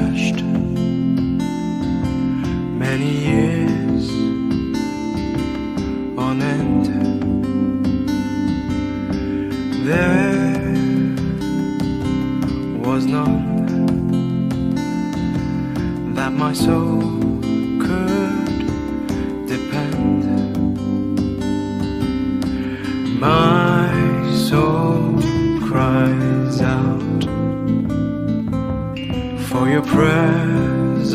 searched many years on end. There was none that my soul could depend. My soul cries out for your presence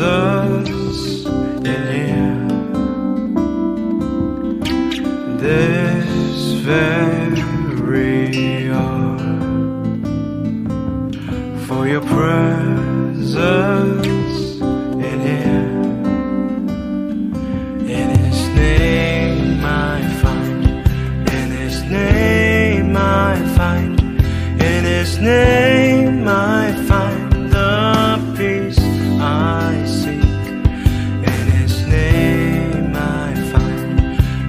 in here. This very hour, for your presence in here. In His name I find, in His name I find, in His name I find the peace I seek. In His name I find,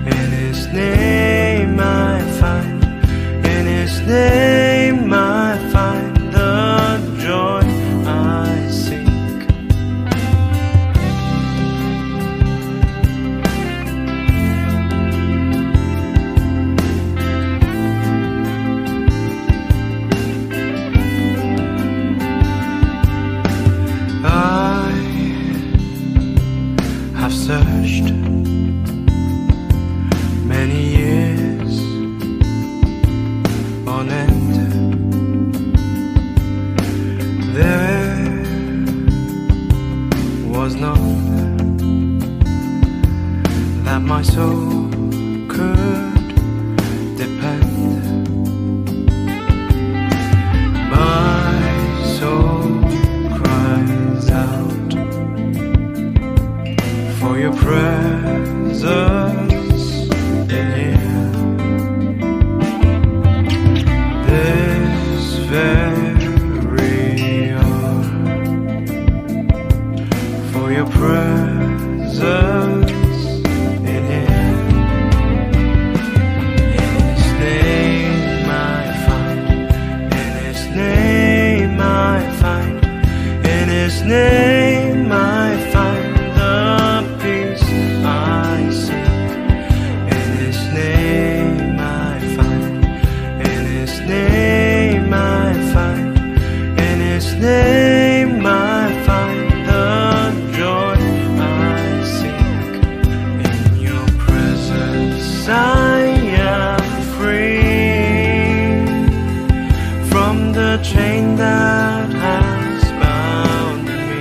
in His name I find, in His name I find the joy I seek. I have searched many years on end. There was none that my soul could depend. My soul cries out for your presence in here. This very hour, for your presence in here. In His name I find, in His name I find, in His name I find the peace I seek. In His name I find, in His name I find, in His name I find the joy I seek. In your presence I am free from the chain that has bound me.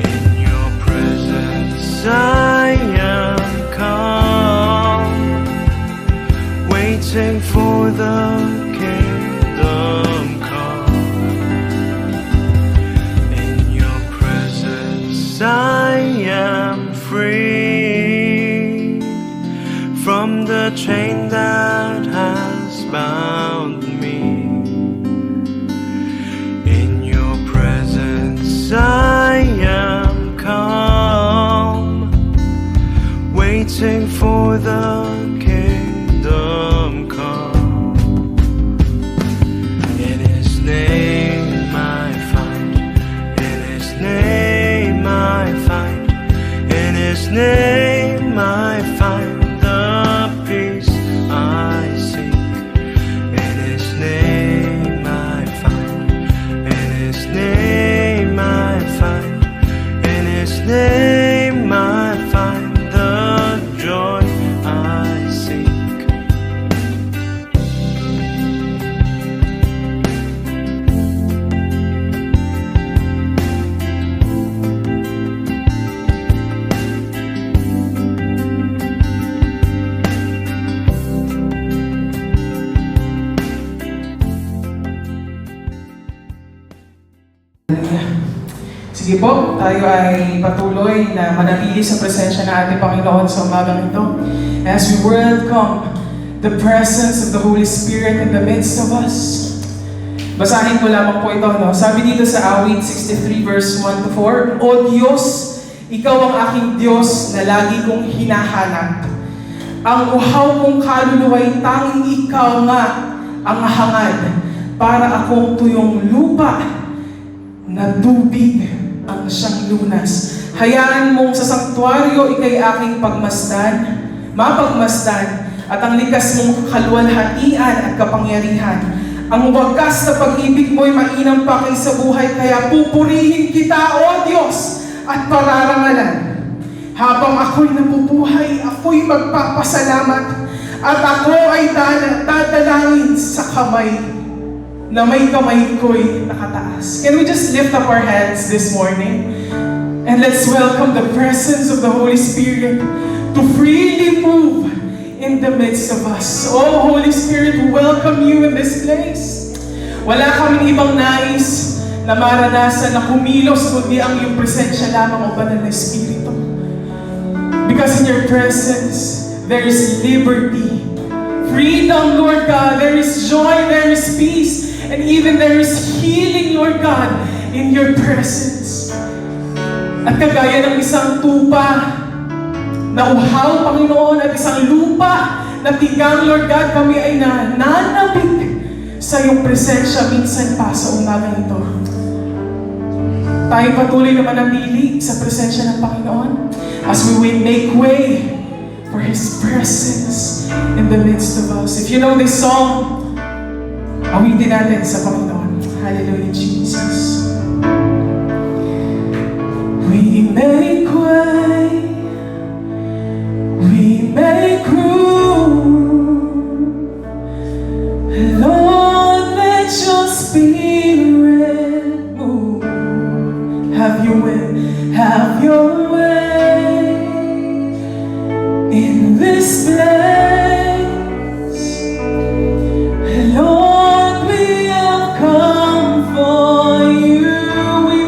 In your presence I am calm, waiting for the kingdom come. In your presence I am free from the chain that has bound me. In your presence I am calm, waiting for the kingdom come. In His name I find, in His name I find, in His name I find the peace I seek. In His name I find, in His name I find, in His name I find the joy I seek. Sige po, tayo ay patuloy na manatili sa presensya ng ating Panginoon sa umagang ito. As we welcome the presence of the Holy Spirit in the midst of us. Basahin ko lamang po ito, no? Sabi dito sa awit 63 verse 1 to 4, O Diyos, Ikaw ang aking Diyos na lagi kong hinahanap. Ang uhaw kong kaluluwa'y tanging Ikaw nga ang hangad para akong tuyong lupa na tubig ang siyang lunas. Hayaan mong sa sanktuaryo ikay aking mapagmasdan, at ang likas mong kaluwalhatian at kapangyarihan. Ang wagas na pag-ibig mo'y mainam pa kaysa buhay, kaya pupurihin kita, O Diyos, at pararangalan. Habang ako'y nabubuhay, ako'y magpapasalamat, at ako ay dadalangin sa kamay na may kamay ko'y nakataas. Can we just lift up our hands this morning? And let's welcome the presence of the Holy Spirit to freely move in the midst of us. Oh, Holy Spirit, we welcome you in this place. Wala kaming ibang nais na maranasan na kumilos, kundi ang iyong presensya lamang, O Banal na Espiritu. Because in your presence, there is liberty, freedom, Lord God. There is joy, there is peace, and even there is healing, Lord God, in your presence. At kagaya ng isang tupa na uhaw, Panginoon, at isang lupa na tigang, Lord God, kami ay nananabik sa iyong presensya minsan pa sa umagang ito. Tayo patuloy na manamili sa presensya ng Panginoon as we make way for His presence in the midst of us. If you know this song, awitin natin sa Panginoon. Hallelujah, Jesus. We make way, we make room. Lord, let your Spirit move. Have your way in this place. Lord, we have come for you. We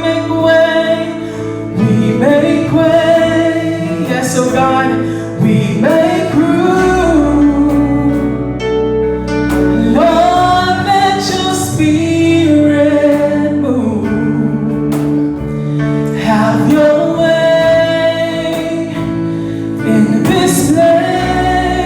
make way. Yes, oh God, we make room. Lord, let your Spirit move. Have your way in this place.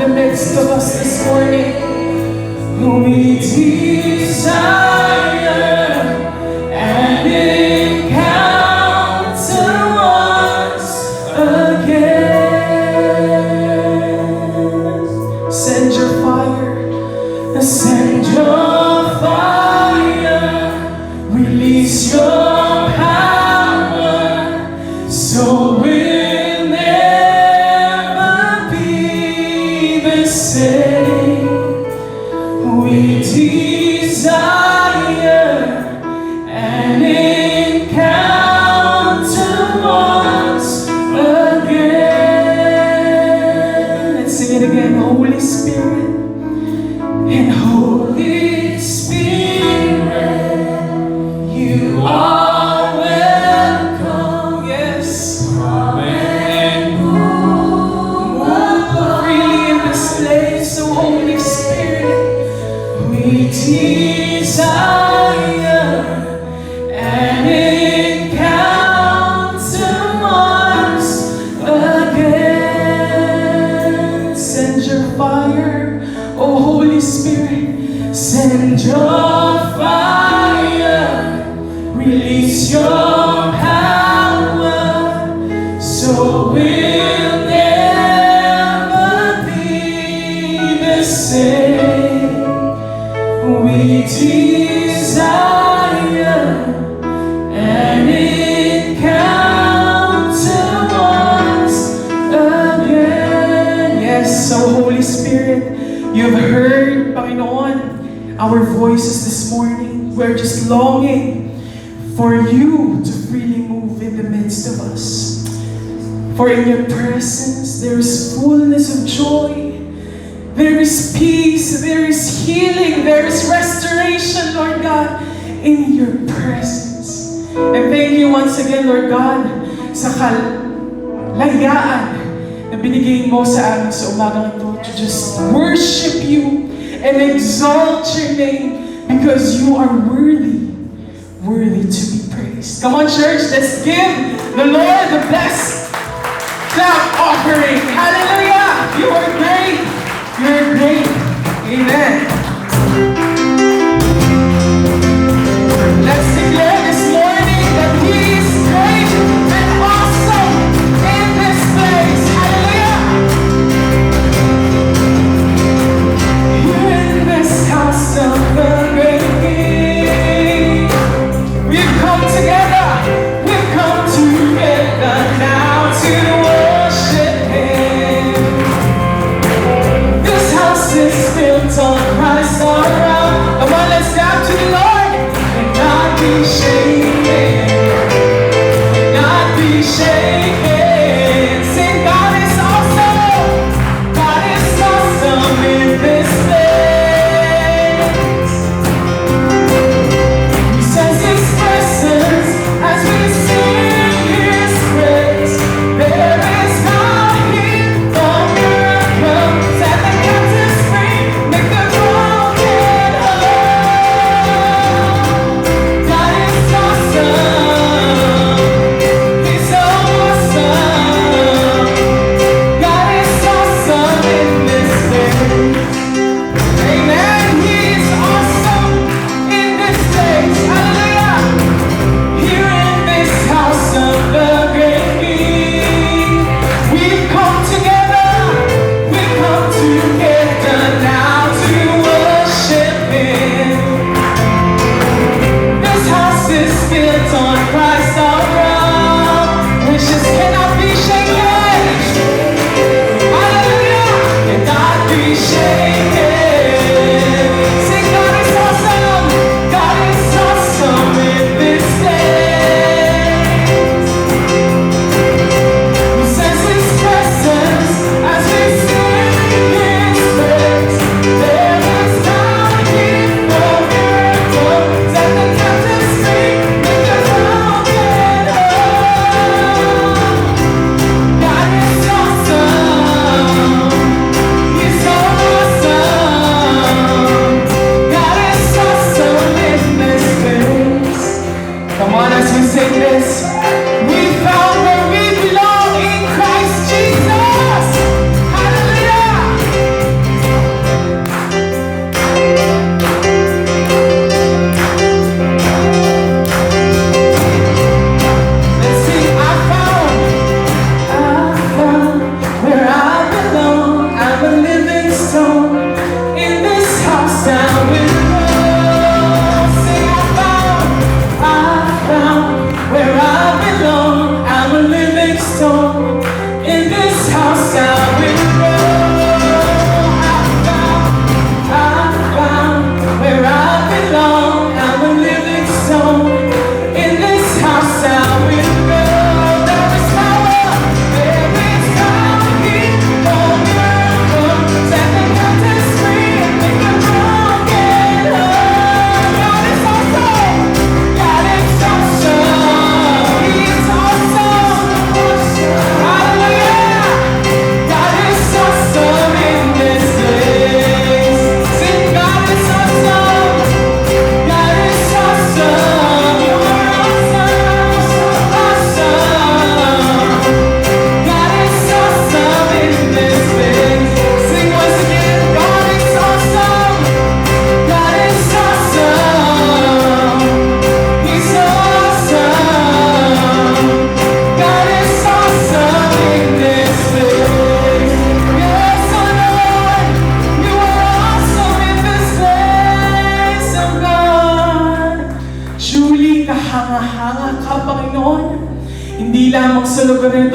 the midst of us this morning. We desire an encounter once again. Send your fire, send your fire, release your power, so we'll never be the same. We desire an encounter once again. Let's sing it again. Holy Spirit, and Holy Spirit, you are welcome. Yes, come and move freely in this place. So Holy Spirit, we desire an encounter once again. Send your fire, oh Holy Spirit, send your fire, release your power, so we'll never be the same. We desire an encounter once again. Yes, so Holy Spirit, you've heard, Panginoon, our voices this morning. We're just longing for you to freely move in the midst of us. For in your presence there is fullness of joy. There is peace, there is healing, there is restoration, Lord God, in your presence. And thank you once again, Lord God, sa kalayaan na binigay mo sa amin sa umagang ito to just worship you and exalt your name because you are worthy to be praised. Come on, church, let's give the Lord the best clap offering. Hallelujah! You are great. You're great. Amen. Let's declare this morning that He is great and awesome in this place. Hallelujah. You're in this house of the great King. We've come together. We've come together now to worship Him. This house is built on Christ our rock. Come on, let's clap to the Lord and not be shaken. Not be shaken. Sing, God is awesome. God is awesome in this place. He says His presence as we sing His praise. There is power here for miracles and the captives free. Make the broken whole. God is awesome. He's so awesome.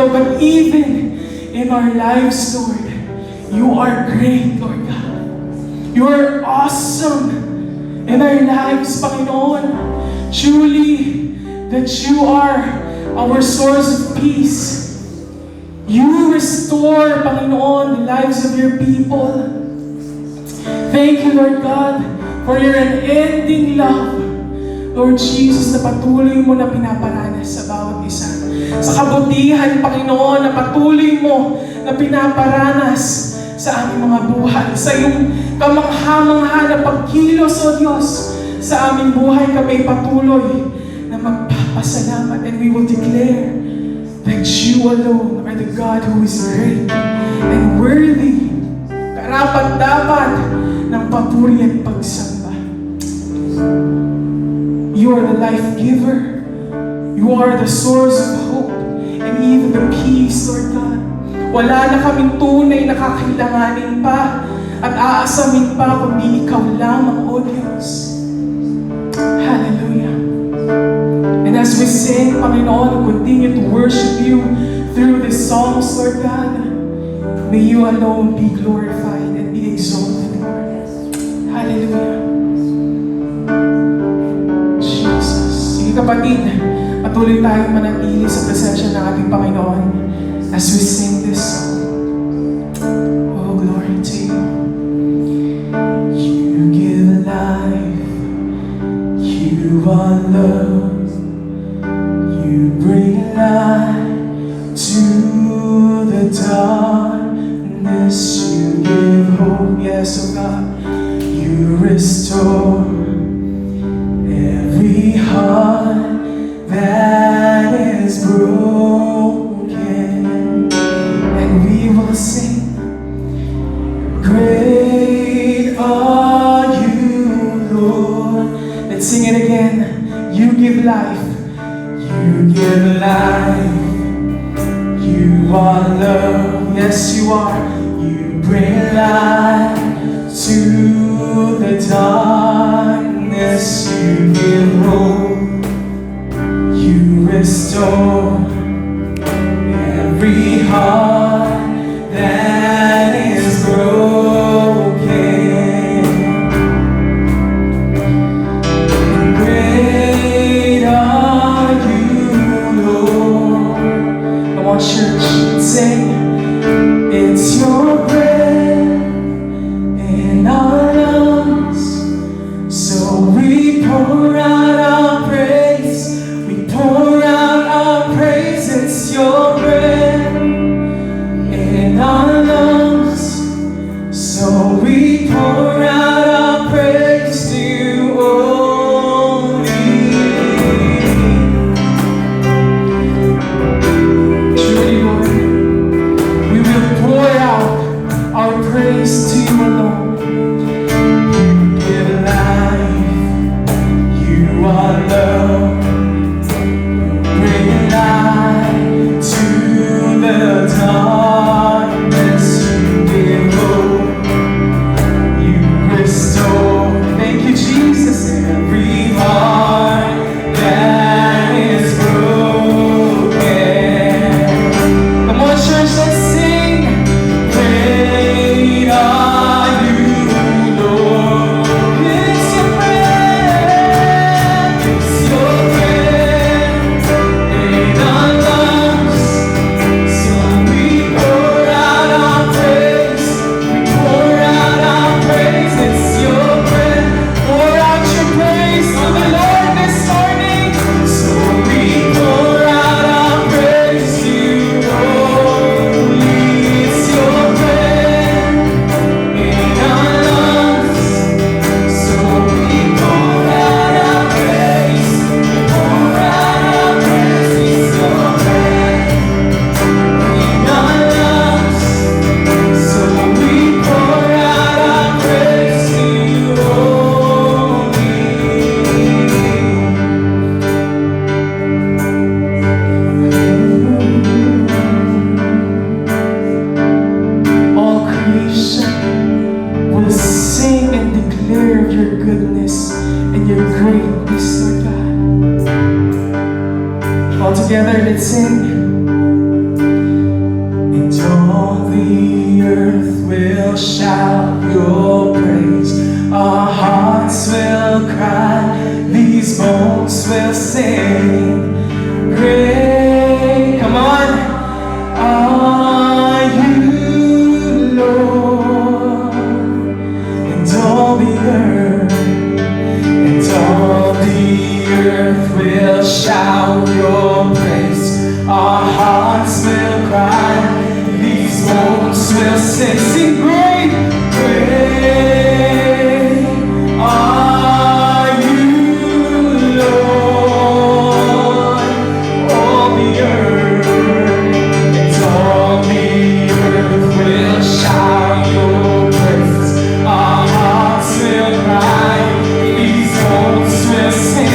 know, but even in our lives, Lord, you are great, Lord God. You are awesome in our lives, Panginoon. Truly, that you are our source of peace. You restore, Panginoon, the lives of your people. Thank you, Lord God, for your unending love. Lord Jesus, na patuloy mo na pinaparanas sa bawat isa. Sa kabutihan, Panginoon, na patuloy mo na pinaparanas sa aming mga buhay. Sa iyong kamangha-mangha na pagkilos, O Diyos, sa aming buhay kami patuloy na magpapasalamat, and we will declare that you alone are the God who is great and worthy, karapat-dapat ng papuri at pagsamba. You are the life giver. You are the source of hope and even the peace, Lord God. Wala na kaming tunay na kakailanganin pa at aasamin pa kundi ikaw lamang, O Diyos. Hallelujah. And as we sing, Panginoon, we continue to worship you through these songs, Lord God. May you alone be glorified and be exalted, Lord. Hallelujah. Jesus. Sige kapatid, patuloy tayong manatili sa presensya ng ating Panginoon as we sing this song. Oh, glory to you. You give life. You are love. You bring light to the darkness. You give hope. Yes, oh God. You restore every heart that is broken. And we will sing, great are you, Lord. Let's sing it again. You give life. You give life. You are love. Yes, you are. You bring light to the darkness. You give hope. You restore every heart that is broken. Great are you, Lord. Come on, church, sing. It's your breath in our lungs, so we pour out our praise. We pour out our praise. It's your breath in our lungs, so we pour out our praise to you only. Truly, Lord, shout your praise. Our hearts will cry, these bones will sing. Great, come on, are you, Lord, and all the earth, will shout your praise. Our hearts will cry, these bones will sing. Sing great, great are you, Lord. All the earth will shout your praise. Our hearts will cry, these bones will sing.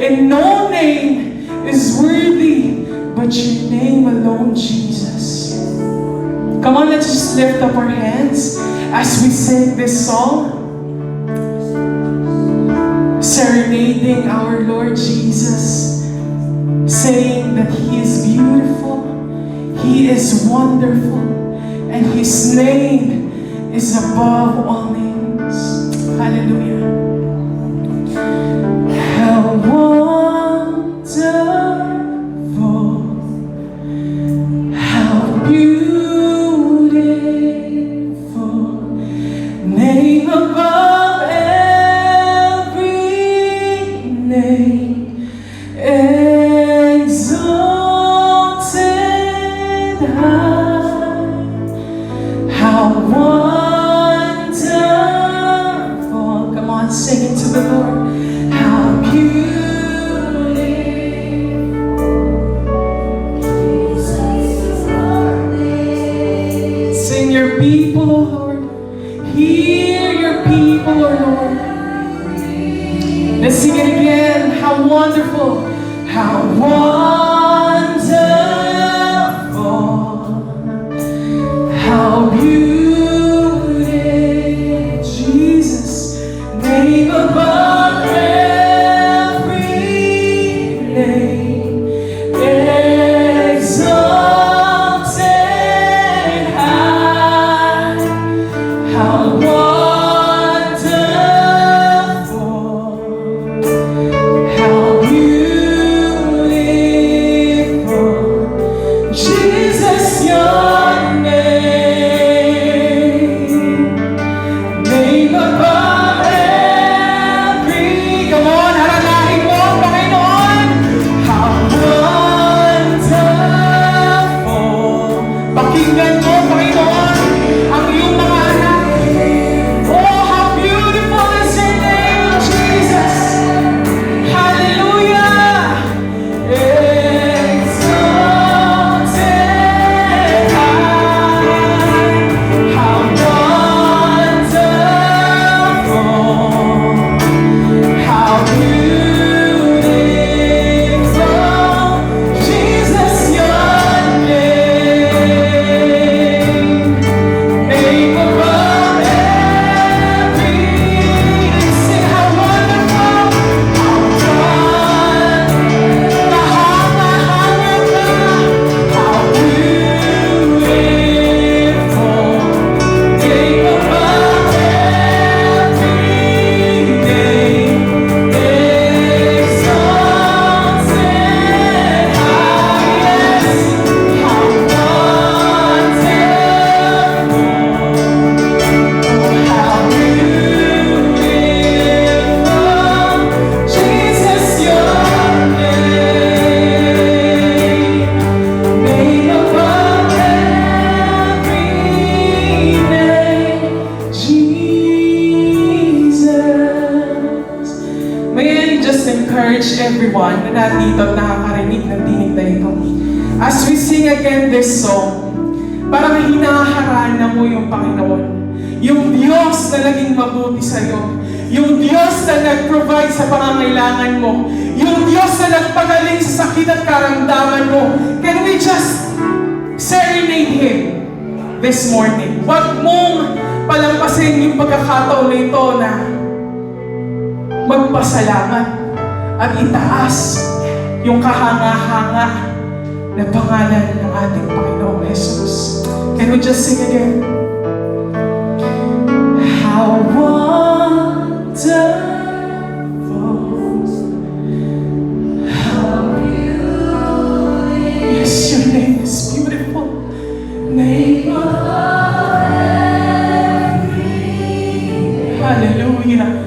And no name is worthy but your name alone, Jesus. Come on, let's just lift up our hands as we sing this song, serenading our Lord Jesus, saying that He is beautiful, He is wonderful, and His name is above all names. Hallelujah. How wonderful, how beautiful, name above every name, exalted high. How wonderful. Come on, sing it to the Lord. How beautiful. Sing your people, O Lord. Hear your people, O Lord. Let's sing it again. How wonderful. How wonderful. How beautiful. Jesus, name above every name, exalted high. How wonderful, how beautiful, Jesus, your name above every. Come on, haranahin mo ang Panginoon. How wonderful. Pakinggan mo, Panginoon, ang iyong mga anak. Oh, how beautiful is your name, Jesus. Hallelujah. Exalted high. How wonderful. How beautiful, Jesus, your name above every. Sing how wonderful, how beautiful, name above every name, exalted highest. How wonderful, how beautiful, Jesus, your name above every name, Jesus. May I just encourage everyone na nandito at nakakarinig ng tinig na ito. As we sing again this song, parang hinaharana mo yung Panginoon. Yung Diyos na naging mabuti sa'yo. Yung Diyos na nag-provide sa pangangailangan mo. Yung Diyos na nagpagaling sa sakit at karamdaman mo. Can we just serenade Him this morning? Huwag mong palampasin yung pagkakataon na ito na magpasalamat at itaas yung kahanga-hanga na pangalan ng ating Panginoong Jesus. Can we just sing again? How wonderful, how beautiful. Yes, your name is beautiful. Name of every. Hallelujah.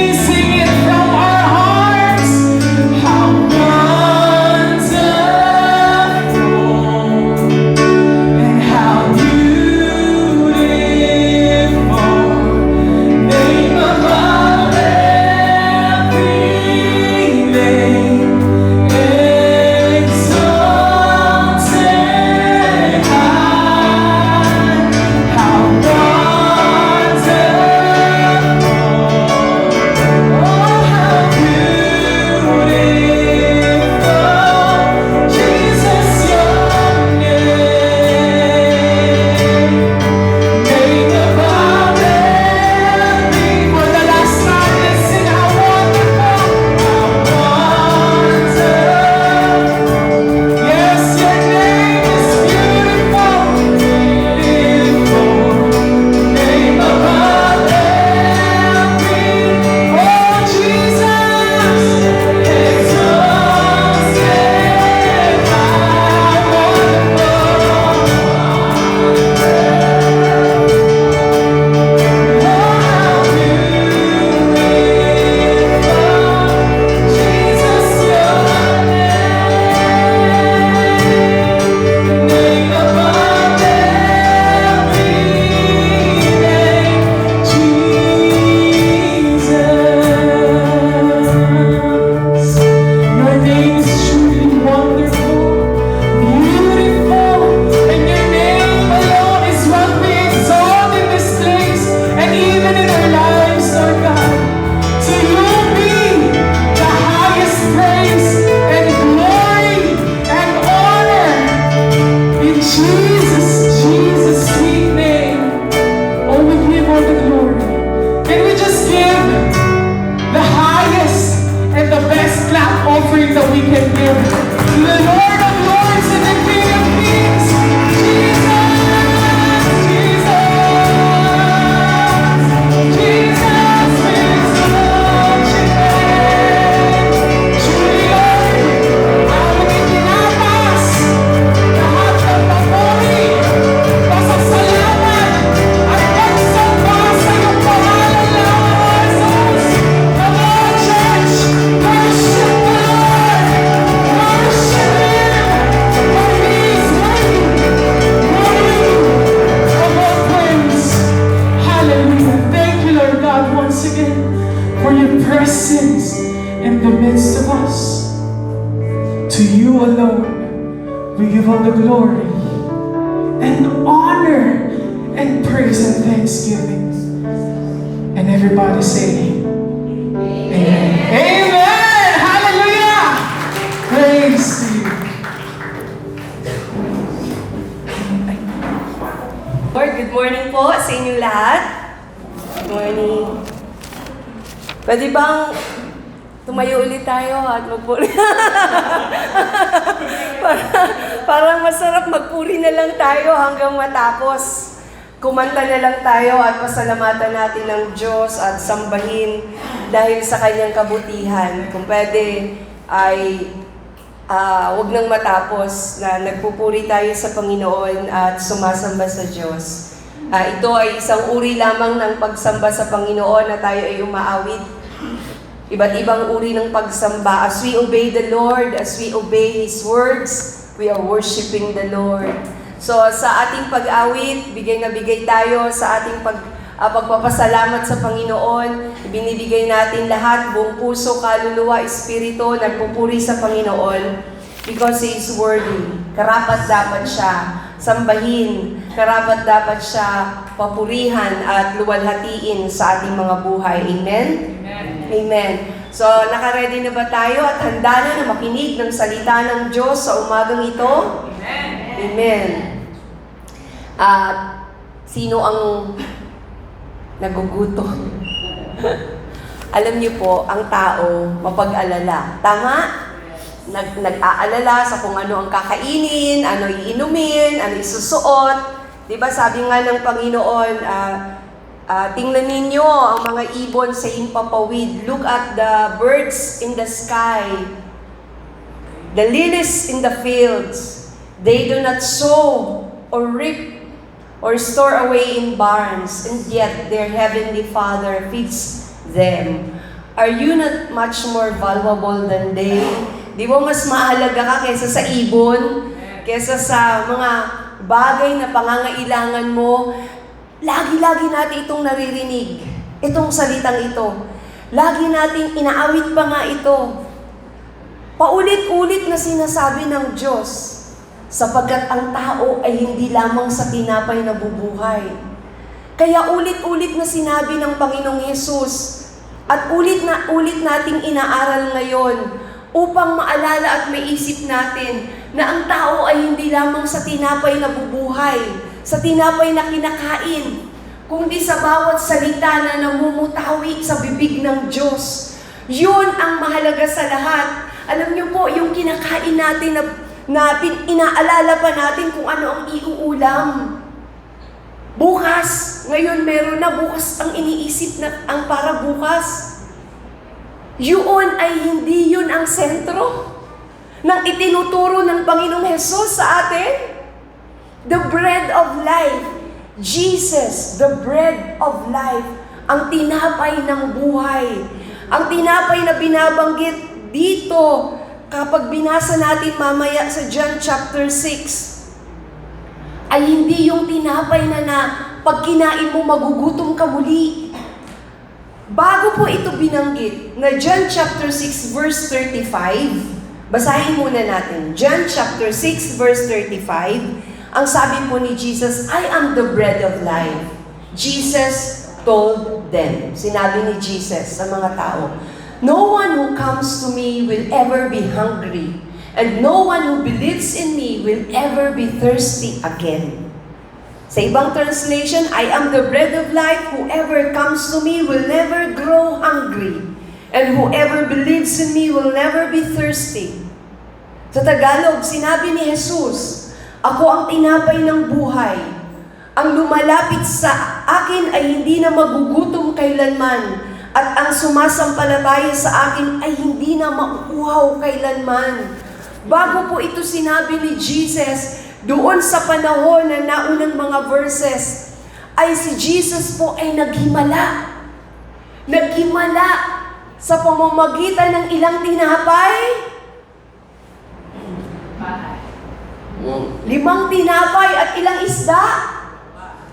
Sing it from our hearts. How strength that we can give to the Lord of Lords and the King of Kings. For your presence in the midst of us. To you alone we give all the glory and honor and praise and thanksgiving. And everybody say, Amen. Amen! Hallelujah! Praise to you. Lord, good morning po sa inyong lahat. Good morning. Pwede bang tumayo ulit tayo at magpuri? Parang masarap magpuri na lang tayo hanggang matapos. Kumanta na lang tayo at pasalamatan natin ng Diyos at sambahin dahil sa kanyang kabutihan. Kung pwede ay wag nang matapos na nagpupuri tayo sa Panginoon at sumasamba sa Diyos. Ito ay isang uri lamang ng pagsamba sa Panginoon na tayo ay umaawit. Iba't ibang uri ng pagsamba. As we obey the Lord, as we obey His words, we are worshiping the Lord. So sa ating pag-awit, bigay na bigay tayo sa ating pagpapasalamat sa Panginoon. Binibigay natin lahat, buong puso, kaluluwa, espiritu, nagpupuri sa Panginoon because He is worthy. Karapat dapat siya sambahin, karapat dapat siya papurihan at luwalhatiin sa ating mga buhay. Amen? Amen. So, naka-ready na ba tayo at handa na makinig ng salita ng Diyos sa umagang ito? Amen. Amen. At sino ang nagugutom? Alam niyo po, ang tao mapag-alala. Tama? Nag-aalala sa kung ano ang kakainin, ano iinumin, ano isusuot. Diba sabi nga ng Panginoon, tingnan ninyo ang mga ibon sa himpapawid. Look at the birds in the sky. The lilies in the fields. They do not sow or reap or store away in barns, and yet their heavenly Father feeds them. Are you not much more valuable than they? Di ba mas mahalaga ka kaysa sa ibon? Kaysa sa mga bagay na pangangailangan mo? Lagi-lagi natin itong naririnig. Itong salitang ito. Lagi nating inaawit pa nga ito. Paulit-ulit na sinasabi ng Diyos, sapagkat ang tao ay hindi lamang sa tinapay na bubuhay. Kaya ulit-ulit na sinabi ng Panginoong Yesus, at ulit nating inaaral ngayon, upang maalala at maisip natin na ang tao ay hindi lamang sa tinapay na bubuhay, sa tinapay na kinakain, kundi sa bawat salita na namumutawi sa bibig ng Diyos. Yun ang mahalaga sa lahat. Alam niyo po, yung kinakain natin na inaalala pa natin kung ano ang iuulam. Bukas, ngayon meron na, bukas ang iniisip na ang para bukas. Yun ay hindi yun ang sentro ng itinuturo ng Panginoong Hesus sa atin. The bread of life. Jesus, the bread of life. Ang tinapay ng buhay. Ang tinapay na binabanggit dito kapag binasa natin mamaya sa John chapter 6 ay hindi yung tinapay na pag kinain mo magugutom ka muli. Bago po ito binanggit na John chapter 6 verse 35, basahin muna natin. John chapter 6 verse 35, ang sabi po ni Jesus, I am the bread of life. Jesus told them, sinabi ni Jesus sa mga tao, no one who comes to me will ever be hungry, and no one who believes in me will ever be thirsty again. Sa ibang translation, I am the bread of life. Whoever comes to me will never grow hungry. And whoever believes in me will never be thirsty. Sa Tagalog, sinabi ni Jesus, ako ang tinapay ng buhay. Ang lumalapit sa akin ay hindi na magugutom kailanman. At ang sumasampalataya sa akin ay hindi na mauuhaw kailanman. Bago po ito sinabi ni Jesus, doon sa panahon na naunang mga verses, ay si Jesus po ay naghimala. Naghimala sa pamamagitan ng ilang tinapay? 5 tinapay at ilang isda?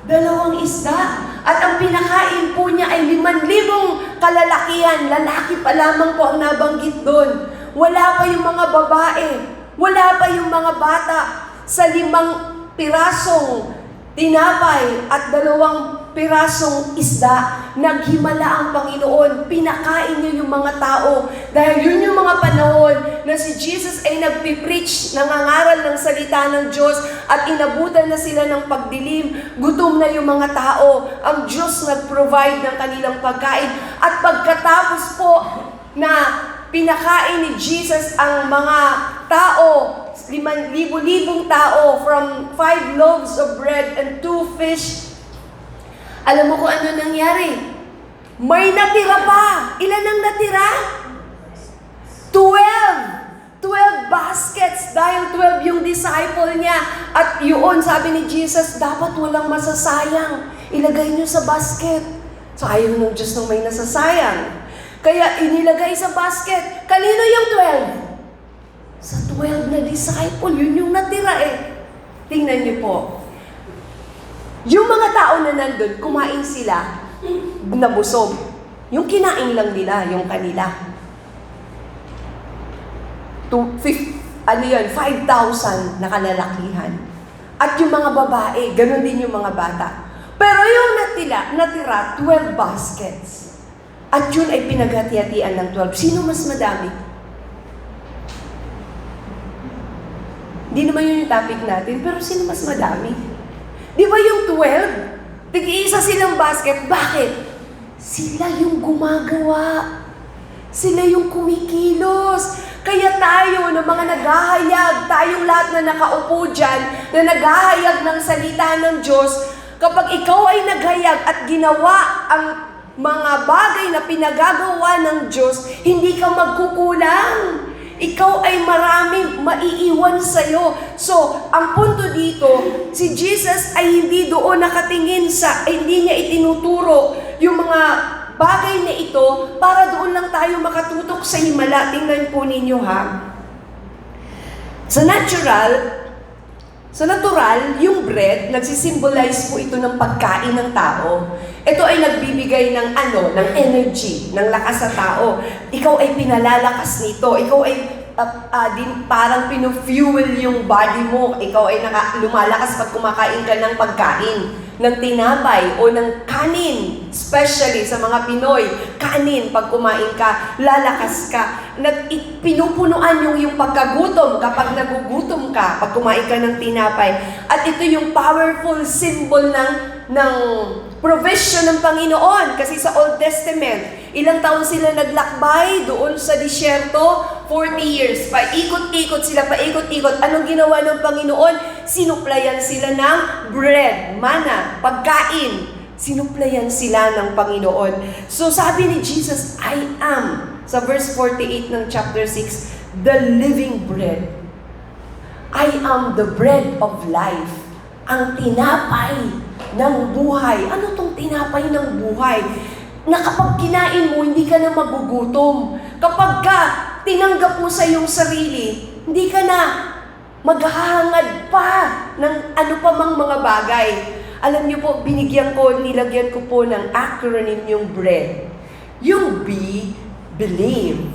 2 isda. At ang pinakain po niya ay 5,000 kalalakihan. Lalaki pa lamang po ang nabanggit doon. Wala pa yung mga babae. Wala pa yung mga bata. Sa 5 pirasong tinapay at 2 pirasong isda, naghimala ang Panginoon. Pinakain niya yung mga tao. Dahil yun yung mga panahon na si Jesus ay nagpipreach, nangangaral ng salita ng Diyos at inabutan na sila ng pagdilim. Gutom na yung mga tao. Ang Diyos nag-provide ng kanilang pagkain. At pagkatapos po na pinakain ni Jesus ang mga tao, 5,000 tao from 5 loaves of bread and 2 fish. Alam mo kung ano nangyari? May natira pa. Ilan ang natira? 12 baskets dahil 12 yung disciple niya. At yun, sabi ni Jesus, dapat walang masasayang. Ilagay niyo sa basket. So ayaw ng Diyos nang may nasasayang. Kaya inilagay sa basket. Kanino yung 12? Sa 12 na disciple. Yun yung natira eh. Tingnan niyo po. Yung mga tao na nandun, kumain sila, nabusog. Yung kinain lang nila, yung kanila. 5,000 na kalalakihan. At yung mga babae, ganun din yung mga bata. Pero yung natira 12 baskets. At yun ay pinaghati-hatian ng 12. Sino mas madami? Hindi naman yun yung topic natin, pero sino mas madami? Di ba yung 12? Tig-iisa silang basket. Bakit? Sila yung gumagawa. Sila yung kumikilos. Kaya tayo na mga naghahayag, tayong lahat na nakaupo dyan, na naghahayag ng salita ng Diyos, kapag ikaw ay naghayag at ginawa ang mga bagay na pinagagawa ng Diyos, hindi ka magkukulang. Ikaw ay maraming maiiwan sa'yo. So, ang punto dito, si Jesus ay hindi doon nakatingin hindi niya itinuturo yung mga bagay na ito para doon lang tayo makatutok sa himala. Tingnan po ninyo ha. Sa natural, yung bread, nagsisimbolize po ito ng pagkain ng tao. Ito ay nagbibigay ng energy, ng lakas sa tao. Ikaw ay pinalalakas nito. Ikaw ay parang pinu-fuel yung body mo. Ikaw ay lumalakas pag kumakain ka ng pagkain, ng tinapay o ng kanin. Especially sa mga Pinoy, kanin, pag kumain ka, lalakas ka. Pinupunuan yung pagkagutom kapag nagugutom ka, pag kumain ka ng tinapay. At ito yung powerful symbol ng provision ng Panginoon. Kasi sa Old Testament, ilang taon sila naglakbay doon sa disyerto? 40 years. Paikot-ikot sila, paikot-ikot. Anong ginawa ng Panginoon? Sinuplayan sila ng bread, manna, pagkain. Sinuplayan sila ng Panginoon. So sabi ni Jesus, I am, sa verse 48 ng chapter 6, the living bread. I am the bread of life. Ang tinapay ng buhay. Ano tong tinapay ng buhay? Na kapag kinain mo, hindi ka na magugutom. Kapag tinanggap mo sa iyong sarili, hindi ka na maghahangad pa ng ano pa mang mga bagay. Alam niyo po, nilagyan ko po ng acronym yung bread. Yung B, believe.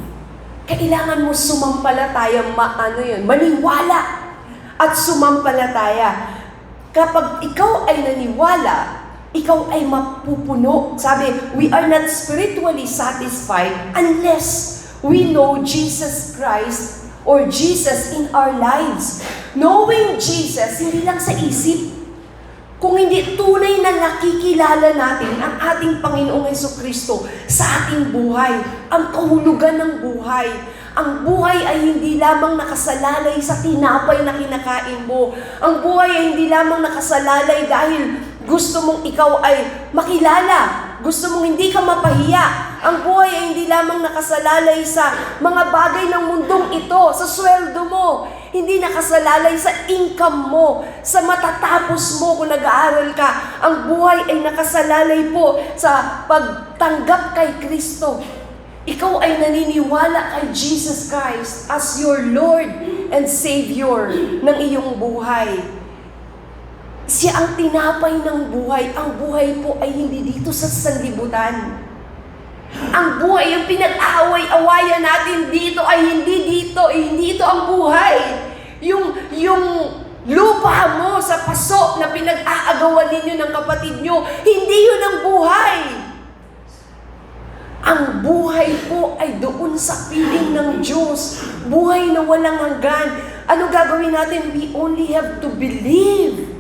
Kailangan mo sumampalataya, maniwala at sumampalataya. Kapag ikaw ay naniwala, ikaw ay mapupuno. Sabi, we are not spiritually satisfied unless we know Jesus Christ or Jesus in our lives. Knowing Jesus, hindi lang sa isip. kung hindi tunay na nakikilala natin ang ating Panginoong Jesucristo sa ating buhay, ang kahulugan ng buhay. Ang buhay ay hindi lamang nakasalalay sa tinapay na kinakain mo. Ang buhay ay hindi lamang nakasalalay dahil gusto mong ikaw ay makilala. Gusto mong hindi ka mapahiya. Ang buhay ay hindi lamang nakasalalay sa mga bagay ng mundong ito, sa sweldo mo. Hindi nakasalalay sa income mo, sa matatapos mo kung nag-aaral ka. Ang buhay ay nakasalalay po sa pagtanggap kay Kristo. Ikaw ay naniniwala kay Jesus Christ as your Lord and Savior ng iyong buhay. Siya ang tinapay ng buhay. Ang buhay po ay hindi dito sa sanlibutan. Ang buhay, yung pinag-aaway-awayan natin dito ay hindi dito, hindi ito ang buhay. Yung lupa mo sa paso na pinag-aagawan ninyo ng kapatid nyo, hindi yun ang buhay. Ang buhay po ay doon sa piling ng Diyos. Buhay na walang hanggan. Ano gagawin natin? We only have to believe.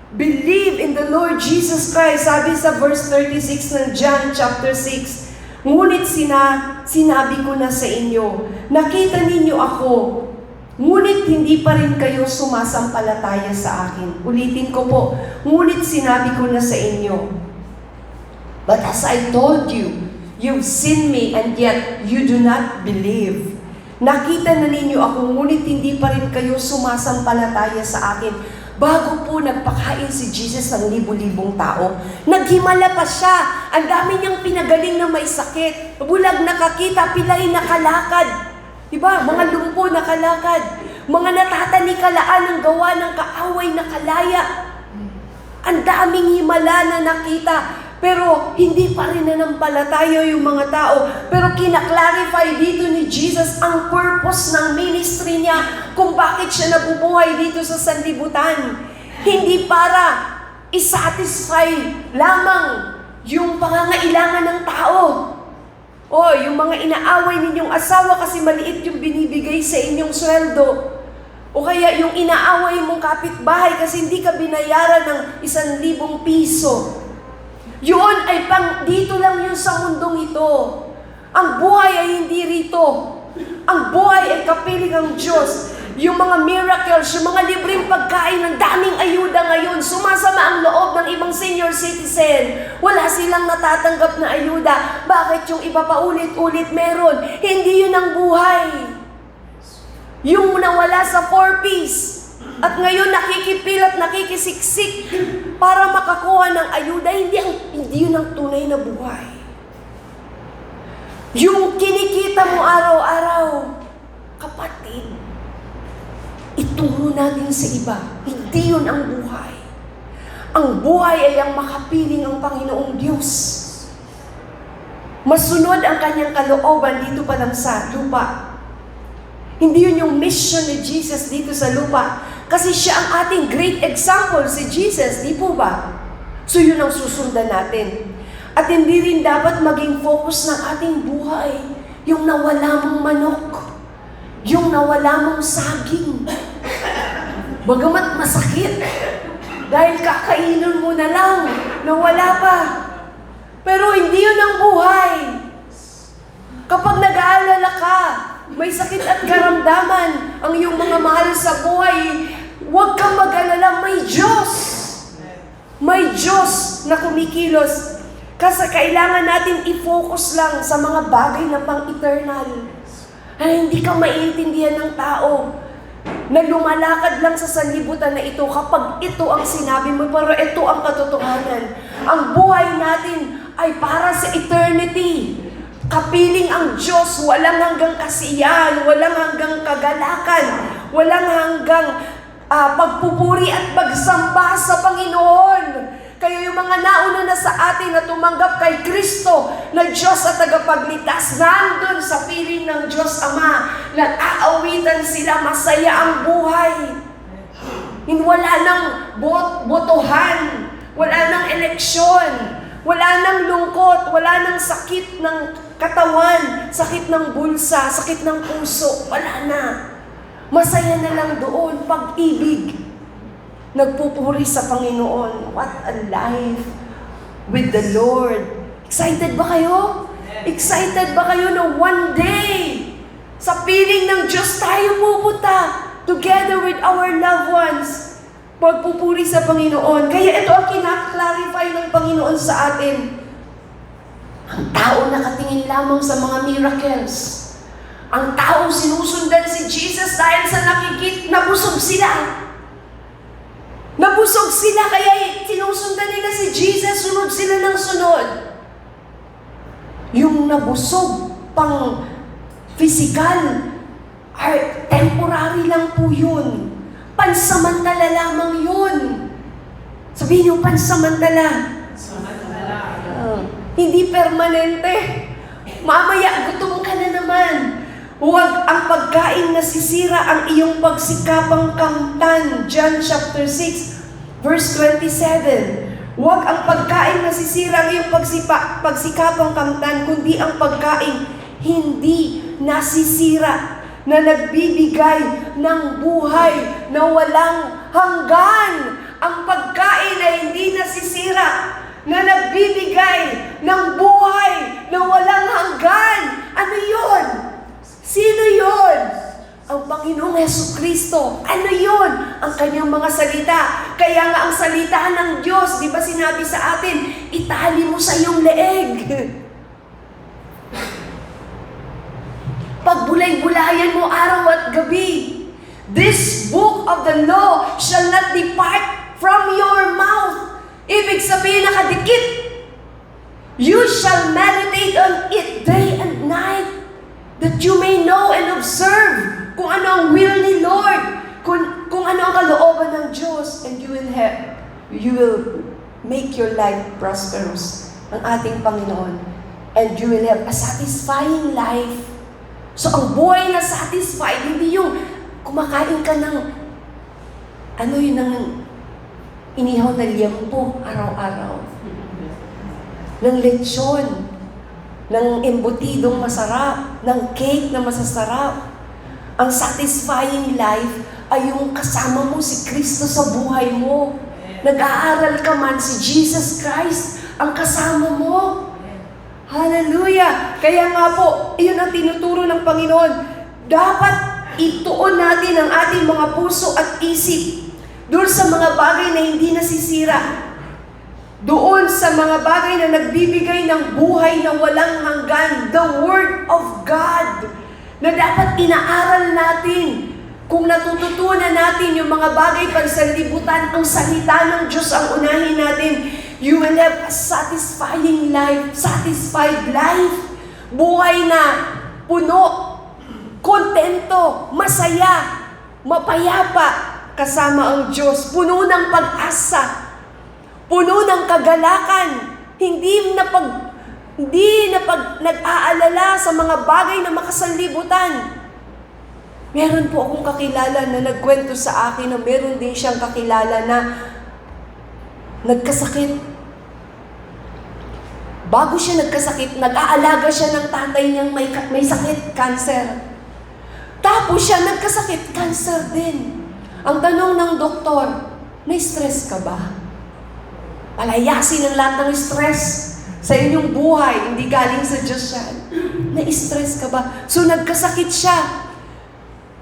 Believe in the Lord Jesus Christ. Sabi sa verse 36 ng John chapter 6, ngunit sinabi ko na sa inyo, nakita ninyo ako, ngunit hindi pa rin kayo sumasampalataya sa akin. Ulitin ko po, ngunit sinabi ko na sa inyo, but as I told you, you've seen me and yet you do not believe. Nakita na ninyo ako, ngunit hindi pa rin kayo sumasampalataya sa akin. Bago po nagpakain si Jesus ng libu-libong tao, naghimala pa siya. Ang dami niyang pinagaling na may sakit. Bulag nakakita, pilay nakalakad. Diba? Mga lumpo nakalakad. Mga natatani-kalaan ng gawa ng kaaway nakalaya. Ang daming himala na nakita. Pero hindi pa rin nanampalataya yung mga tao. Pero kinaklarify dito ni Jesus ang purpose ng ministry niya kung bakit siya nabubuhay dito sa sanlibutan. Hindi para isatisfy lamang yung pangangailangan ng tao. O yung mga inaaway ninyong asawa kasi maliit yung binibigay sa inyong sweldo. O kaya yung inaaway mong kapitbahay kasi hindi ka binayaran ng 1,000 piso. Yun ay dito lang yun sa mundong ito. Ang buhay ay hindi rito. Ang buhay ay kapiling ng Diyos. Yung mga miracles, yung mga libreng pagkain, ng daming ayuda ngayon, sumasama ang loob ng ibang senior citizen. Wala silang natatanggap na ayuda. Bakit yung iba pa ulit-ulit meron? Hindi yun ang buhay. Yung nawala sa 4-piece. At ngayon nakikipil at nakikisiksik para makakuha ng ayuda, hindi yun ang tunay na buhay. Yung kinikita mo araw-araw, kapatid, ituro natin sa iba, hindi yun ang buhay. Ang buhay ay ang makapiling ang Panginoong Diyos. Masunod ang kanyang kalooban dito pa lang sa lupa. Hindi yun yung mission ni Jesus dito sa lupa. Kasi siya ang ating great example, si Jesus, di po ba? So yun ang susundan natin. At hindi rin dapat maging focus ng ating buhay yung nawala mong manok, yung nawala mong saging. Bagamat masakit, dahil kakainin mo na lang, nawala pa. Pero hindi yun ang buhay. Kapag nag-aalala ka, may sakit at karamdaman ang iyong mga mahal sa buhay, huwag kang mag-alala, may Diyos. May Diyos na kumikilos. Kasi kailangan natin i-focus lang sa mga bagay na pang-eternal. Ay, hindi ka maiintindihan ng tao na lumalakad lang sa sanlibutan na ito kapag ito ang sinabi mo, pero ito ang katotohanan. Ang buhay natin ay para sa eternity. Kapiling ang Diyos, walang hanggang kasiyahan, walang hanggang kagalakan, walang hanggang pagpupuri at pagsamba sa Panginoon. Kaya yung mga nauna na sa atin na tumanggap kay Kristo na Diyos at tagapagligtas, nandun sa piling ng Diyos Ama, nag-aawitan sila, masaya ang buhay. Wala nang botohan, wala nang eleksyon, wala nang lungkot, wala nang sakit ng katawan, sakit ng bulsa, sakit ng puso, wala na. Masaya na lang doon, pag-ibig. nagpupuri sa Panginoon. What a life with the Lord. Excited ba kayo? Excited ba kayo na one day, sa piling ng Diyos tayo pupunta, together with our loved ones, pagpupuri sa Panginoon. Kaya ito ang kinaklarify ng Panginoon sa atin. Ang tao nakatingin lamang sa mga miracles. Ang tao sinusundan si Jesus dahil sa nabusog sila. Nabusog sila, kaya sinusundan nila si Jesus, sunod sila ng sunod. Yung nabusog pang physical, temporary lang po yun. Pansamantala lamang yun. Sabihin niyo, pansamantala. Hindi permanente. Mamaya, gutom ka na naman. Huwag ang pagkain nasisira ang iyong pagsikapang kamtan. John chapter 6, verse 27. Huwag ang pagkain nasisira ang iyong pagsikapang kamtan, kundi ang pagkain hindi nasisira na nagbibigay ng buhay na walang hanggan. Ang pagkain na hindi nasisira na nagbibigay ng buhay na walang hanggan. Ano yun? Sino yun? Ang Panginoong Jesucristo. Ano yun? Ang kanyang mga salita. Kaya nga ang salita ng Diyos, di ba sinabi sa atin, itali mo sa iyong leeg. Pagbulay-bulayan mo araw at gabi. This book of the law shall not depart from your mouth. Ibig sabihin, nakadikit. You shall meditate on it day and night, that you may know and observe kung ano ang will ni Lord, kung ano ang kalooban ng Diyos, and you will make your life prosperous, ang ating Panginoon, and you will have a satisfying life. So, ang buhay na satisfied, hindi yung kumakain ka ng, ng inihaw na liempo araw-araw. Ng lechon, ng embutidong masarap, ng cake na masasarap. Ang satisfying life ay yung kasama mo si Kristo sa buhay mo. Nag-aaral ka man, si Jesus Christ ang kasama mo. Hallelujah! Kaya nga po, iyon ang tinuturo ng Panginoon. Dapat ituon natin ang ating mga puso at isip doon sa mga bagay na hindi nasisira. Doon sa mga bagay na nagbibigay ng buhay na walang hanggan. The Word of God. Na dapat inaaral natin. Kung natututunan natin yung mga bagay pagsanlibutan, ang salita ng Diyos ang unahin natin, you will have a satisfying life, satisfied life. Buhay na puno, kontento, masaya, mapayapa, kasama ang Diyos, puno ng pag-asa, puno ng kagalakan, hindi nag-aalala sa mga bagay na makasanlibutan. Meron po akong kakilala na nagkwento sa akin na meron din siyang kakilala na nagkasakit. Bago siya nagkasakit, nag-aalaga siya ng tatay niyang may sakit, cancer. Tapos siya nagkasakit, cancer din. Ang tanong ng doktor, may stress ka ba? Palayasin ang lahat ng stress sa inyong buhay, hindi galing sa Diyos yan. Na-stress ka ba? So nagkasakit siya.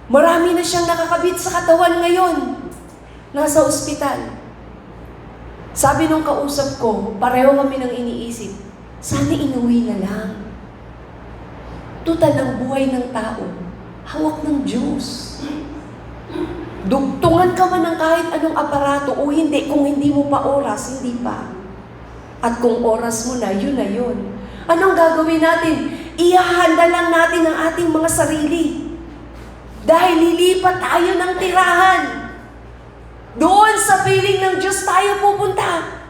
Marami na siyang nakakabit sa katawan ngayon. Nasa ospital. Sabi nung kausap ko, pareho kami nang iniisip, sana inuwi na lang. Tutal ang buhay ng tao, hawak ng Diyos. Dugtungan ka man ng kahit anong aparato o hindi, kung hindi mo pa oras, hindi pa. At kung oras mo na, yun na yun. Anong gagawin natin? Ihahanda lang natin ang ating mga sarili. Dahil lilipat tayo ng tirahan. Doon sa piling ng Diyos tayo pupunta.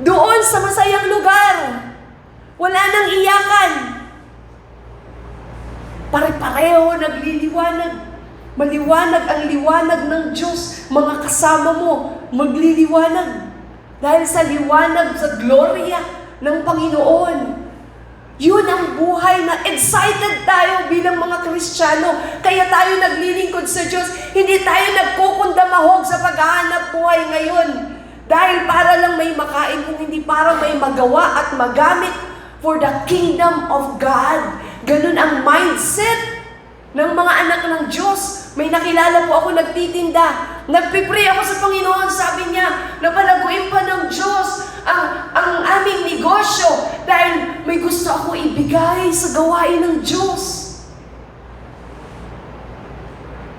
Doon sa masayang lugar. Wala nang iyakan. Pare-pareho nagliliwanag. Maliwanag ang liwanag ng Diyos. Mga kasama mo, magliliwanag. Dahil sa liwanag, sa gloria ng Panginoon. Yun ang buhay na excited tayo bilang mga Kristiyano. Kaya tayo naglilingkod sa Diyos. Hindi tayo nagkukundamahog sa paghahanap buhay ngayon. Dahil para lang may makain, kung hindi para may magawa at magamit for the kingdom of God. Ganun ang mindset ng mga anak ng Diyos. May nakilala po ako nagtitinda. Nagpipray ako sa Panginoon. Sabi niya, napalaguin pa ng Diyos ang aming negosyo dahil may gusto ako ibigay sa gawain ng Diyos.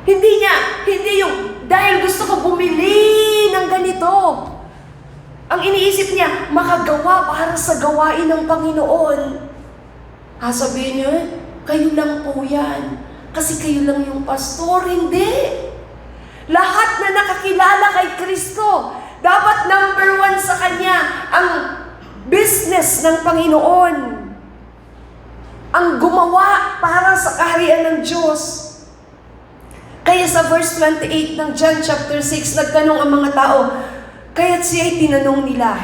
Hindi yung dahil gusto ko bumili ng ganito. Ang iniisip niya, makagawa para sa gawain ng Panginoon. Sabihin niyo, kayo lang po yan. Kasi kayo lang yung pastor. Hindi. Lahat na nakakilala kay Kristo, dapat number 1 sa Kanya ang business ng Panginoon. Ang gumawa para sa kaharian ng Diyos. Kaya sa verse 28 ng John chapter 6, nagtanong ang mga tao, kaya't siya'y tinanong nila,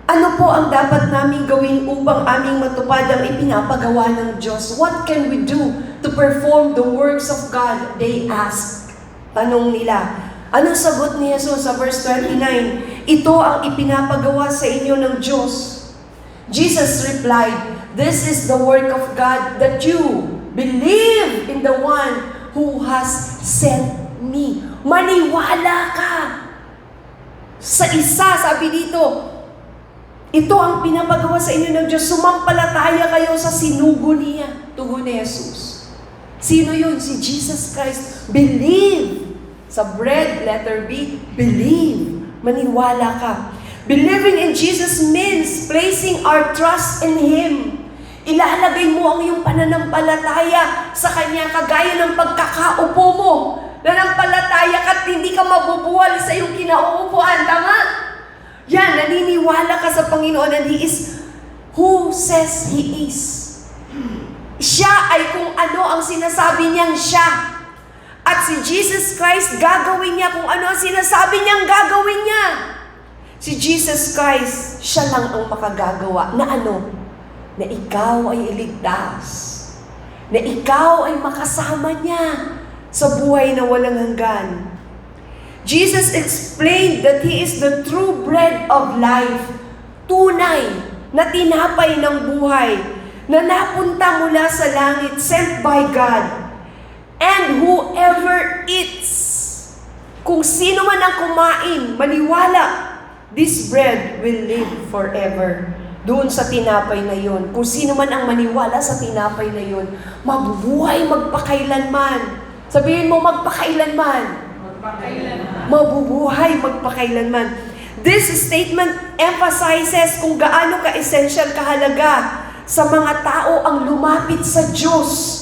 ano po ang dapat naming gawin upang aming matupad ang ipinapagawa ng Diyos? What can we do to perform the works of God? They asked. Tanong nila. Anong sagot ni Jesus sa verse 29? Ito ang ipinapagawa sa inyo ng Diyos. Jesus replied, this is the work of God, that you believe in the one who has sent me. Maniwala ka sa isa, sabi dito. Ito ang pinapagawa sa inyo ng Diyos. Sumampalataya kayo sa sinugo niya. Tugon ni Jesus. Sino yun? Si Jesus Christ. Believe. Sa bread, letter B, believe. Maniwala ka. Believing in Jesus means placing our trust in Him. Ilalagay mo ang iyong pananampalataya sa Kanya kagaya ng pagkakaupo mo. Nanampalataya ka at hindi ka mabubuwal sa iyong kinauupuan. Tama? Yan, naniniwala ka sa Panginoon and He is who says He is. Siya ay kung ano ang sinasabi niyang siya. At si Jesus Christ, gagawin niya kung ano ang sinasabi niyang gagawin niya. Si Jesus Christ, siya lang ang makagagawa na ano? Na ikaw ay iligtas. Na ikaw ay makasama niya sa buhay na walang hanggan. Jesus explained that He is the true bread of life. Tunay na tinapay ng buhay na napunta mula sa langit, sent by God. And whoever eats, kung sino man ang kumain, maniwala, this bread will live forever. Doon sa tinapay na yun. Kung sino man ang maniwala sa tinapay na yun, mabubuhay magpakailanman. Sabihin mo, magpakailanman. Magpakailanman. Mabubuhay magpakailanman. This statement emphasizes kung gaano ka-essential, kahalaga sa mga tao ang lumapit sa Diyos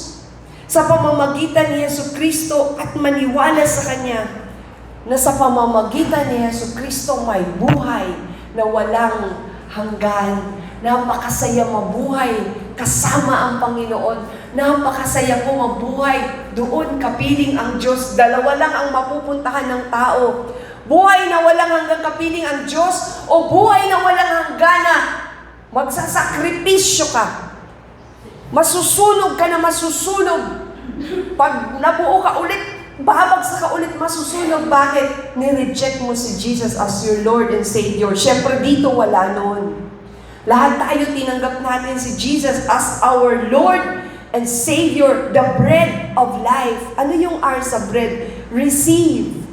sa pamamagitan ni Jesucristo at maniwala sa Kanya na sa pamamagitan ni Jesucristo may buhay na walang hanggan. Napakasaya mabuhay kasama ang Panginoon. Napakasaya po mabuhay doon kapiling ang Diyos. Dalawa lang ang mapupuntahan ng tao. Buhay na walang hanggang kapiling ang Diyos o buhay na walang hanggana. Magsasakripisyo ka. Masusunog ka na masusunog. Pag nabuo ka ulit, babagsak ka ulit, masusunog. Bakit? Ni-reject mo si Jesus as your Lord and Savior. Siyempre dito wala noon. Lahat tayo tinanggap natin si Jesus as our Lord and Savior, the bread of life. Ano yung R sa bread? Receive.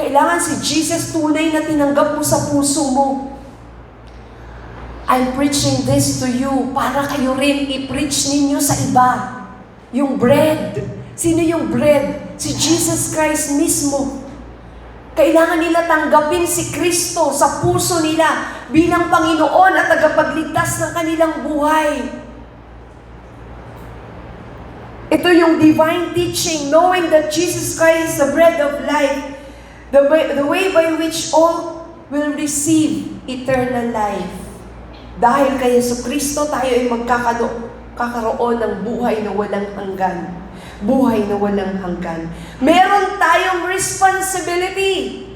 Kailangan si Jesus tunay na tinanggap mo sa puso mo. I'm preaching this to you para kayo rin i-preach ninyo sa iba. Yung bread. Sino yung bread? Si Jesus Christ mismo. Kailangan nila tanggapin si Kristo sa puso nila bilang Panginoon at tagapagligtas ng kanilang buhay. Ito yung divine teaching, knowing that Jesus Christ is the bread of life, the way by which all will receive eternal life. Dahil kay Jesucristo, tayo ay magkakaroon ng buhay na walang hanggan. Buhay na walang hanggan. Meron tayong responsibility.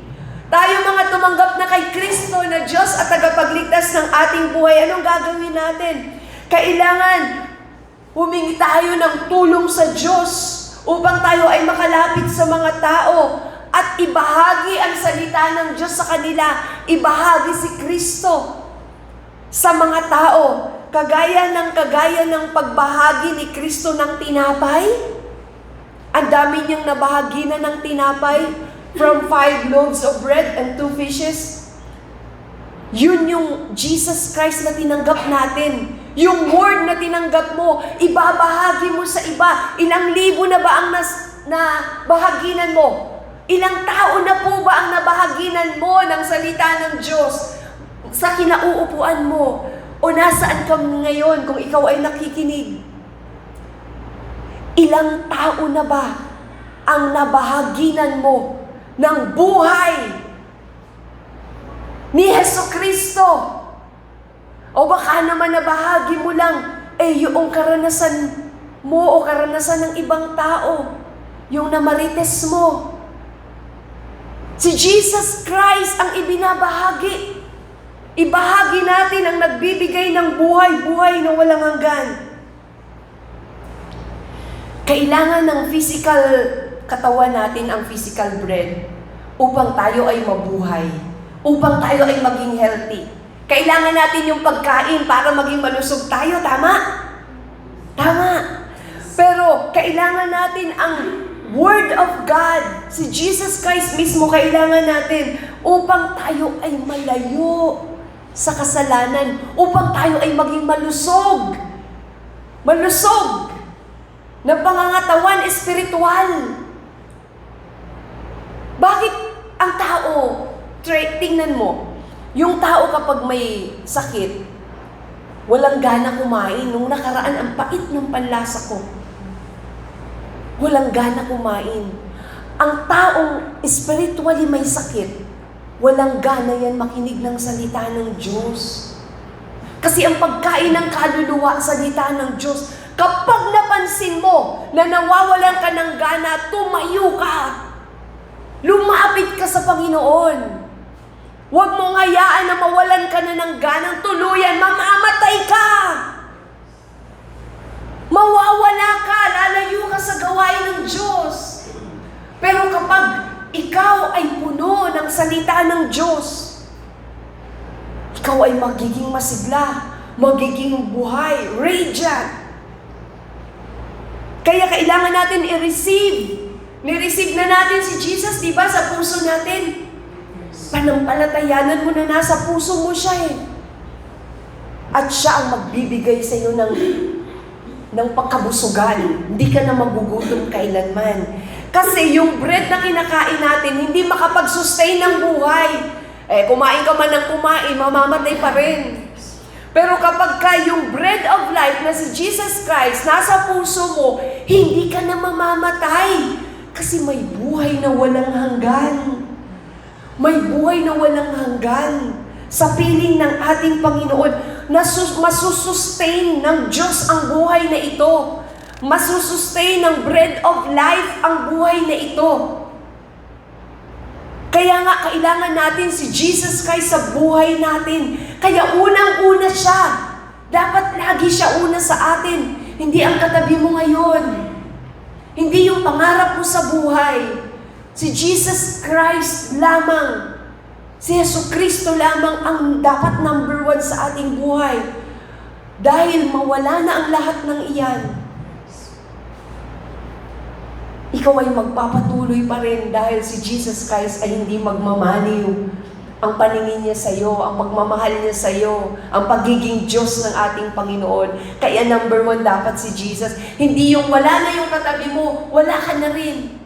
Tayo mga tumanggap na kay Kristo na Diyos at tagapagligtas ng ating buhay. Anong gagawin natin? Kailangan Humingi tayo ng tulong sa Diyos upang tayo ay makalapit sa mga tao at ibahagi ang salita ng Diyos sa kanila. Ibahagi si Kristo sa mga tao. Kagaya ng pagbahagi ni Kristo ng tinapay. Ang dami niyang nabahagi na ng tinapay from 5 loaves of bread and 2 fishes. Yun yung Jesus Christ na tinanggap natin. Yung word na tinanggap mo, ibabahagi mo sa iba. Ilang libo na ba ang nabahaginan mo? Ilang tao na po ba ang nabahaginan mo ng salita ng Diyos sa kinauupuan mo? O nasaan ka ngayon kung ikaw ay nakikinig? Ilang tao na ba ang nabahaginan mo ng buhay ni Jesucristo? O baka naman nabahagi mo lang, yung karanasan mo o karanasan ng ibang tao, yung namarites mo. Si Jesus Christ ang ibinabahagi. Ibahagi natin ang nagbibigay ng buhay na walang hanggan. Kailangan ng physical katawan natin ang physical bread upang tayo ay mabuhay, upang tayo ay maging healthy. Kailangan natin yung pagkain para maging malusog tayo, tama? Tama. Pero kailangan natin ang Word of God, si Jesus Christ mismo kailangan natin upang tayo ay malayo sa kasalanan, upang tayo ay maging malusog. Malusog na pangangatawan espiritual. Bakit ang tao, tingnan mo, yung tao kapag may sakit, walang gana kumain. Nung nakaraan, ang pait ng panlasa ko. Walang gana kumain. Ang taong spiritually may sakit, walang gana yan makinig ng salita ng Diyos. Kasi ang pagkain ng kaluluwa, salita ng Diyos, kapag napansin mo na nawawalan ka ng gana, tumayo ka. Lumapit ka sa Panginoon. Huwag mong hayaan na mawalan ka na ng ganang tuluyan, mamamatay ka. Mawawala ka, lalayo ka sa gawain ng Diyos. Pero kapag ikaw ay puno ng salita ng Diyos, ikaw ay magiging masigla, magiging buhay, radiant. Kaya kailangan natin i-receive. Ni-receive na natin si Jesus, di ba, sa puso natin. Panampalatayanan mo na nasa puso mo siya eh. At siya ang magbibigay sa iyo ng pagkabusugan. Hindi ka na magugutom kailanman. Kasi yung bread na kinakain natin, hindi makapag-sustain ng buhay. Kumain ka man ng kumain, mamamatay pa rin. Pero kapag yung bread of life na si Jesus Christ nasa puso mo, hindi ka na mamamatay. Kasi may buhay na walang hanggan. May buhay na walang hanggan. Sa piling ng ating Panginoon, masusustain ng Diyos ang buhay na ito. Masusustain ng bread of life ang buhay na ito. Kaya nga, kailangan natin si Jesus Christ sa buhay natin. Kaya unang-una siya. Dapat lagi siya una sa atin. Hindi ang katabi mo ngayon. Hindi yung pangarap mo sa buhay. Si Jesus Christ lamang. Si Jesucristo lamang ang dapat number 1 sa ating buhay. Dahil mawala na ang lahat ng iyan, ikaw ay magpapatuloy pa rin dahil si Jesus Christ ay hindi magmamaliw. Ang paningin niya sa iyo, ang pagmamahal niya sa iyo, ang pagiging Diyos ng ating Panginoon. Kaya number 1 dapat si Jesus. Hindi yung wala na yung katabi mo, wala ka na rin.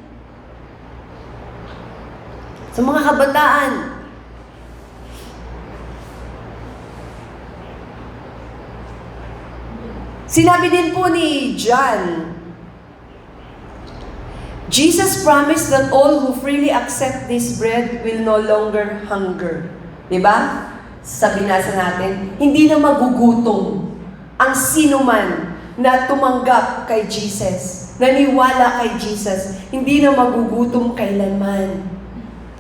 Sa mga kabataan, sinabi din po ni John, Jesus promised that all who freely accept this bread will no longer hunger. Diba? Sabi nasa natin, hindi na magugutom ang sino man na tumanggap kay Jesus, naniwala kay Jesus, hindi na magugutom kailanman.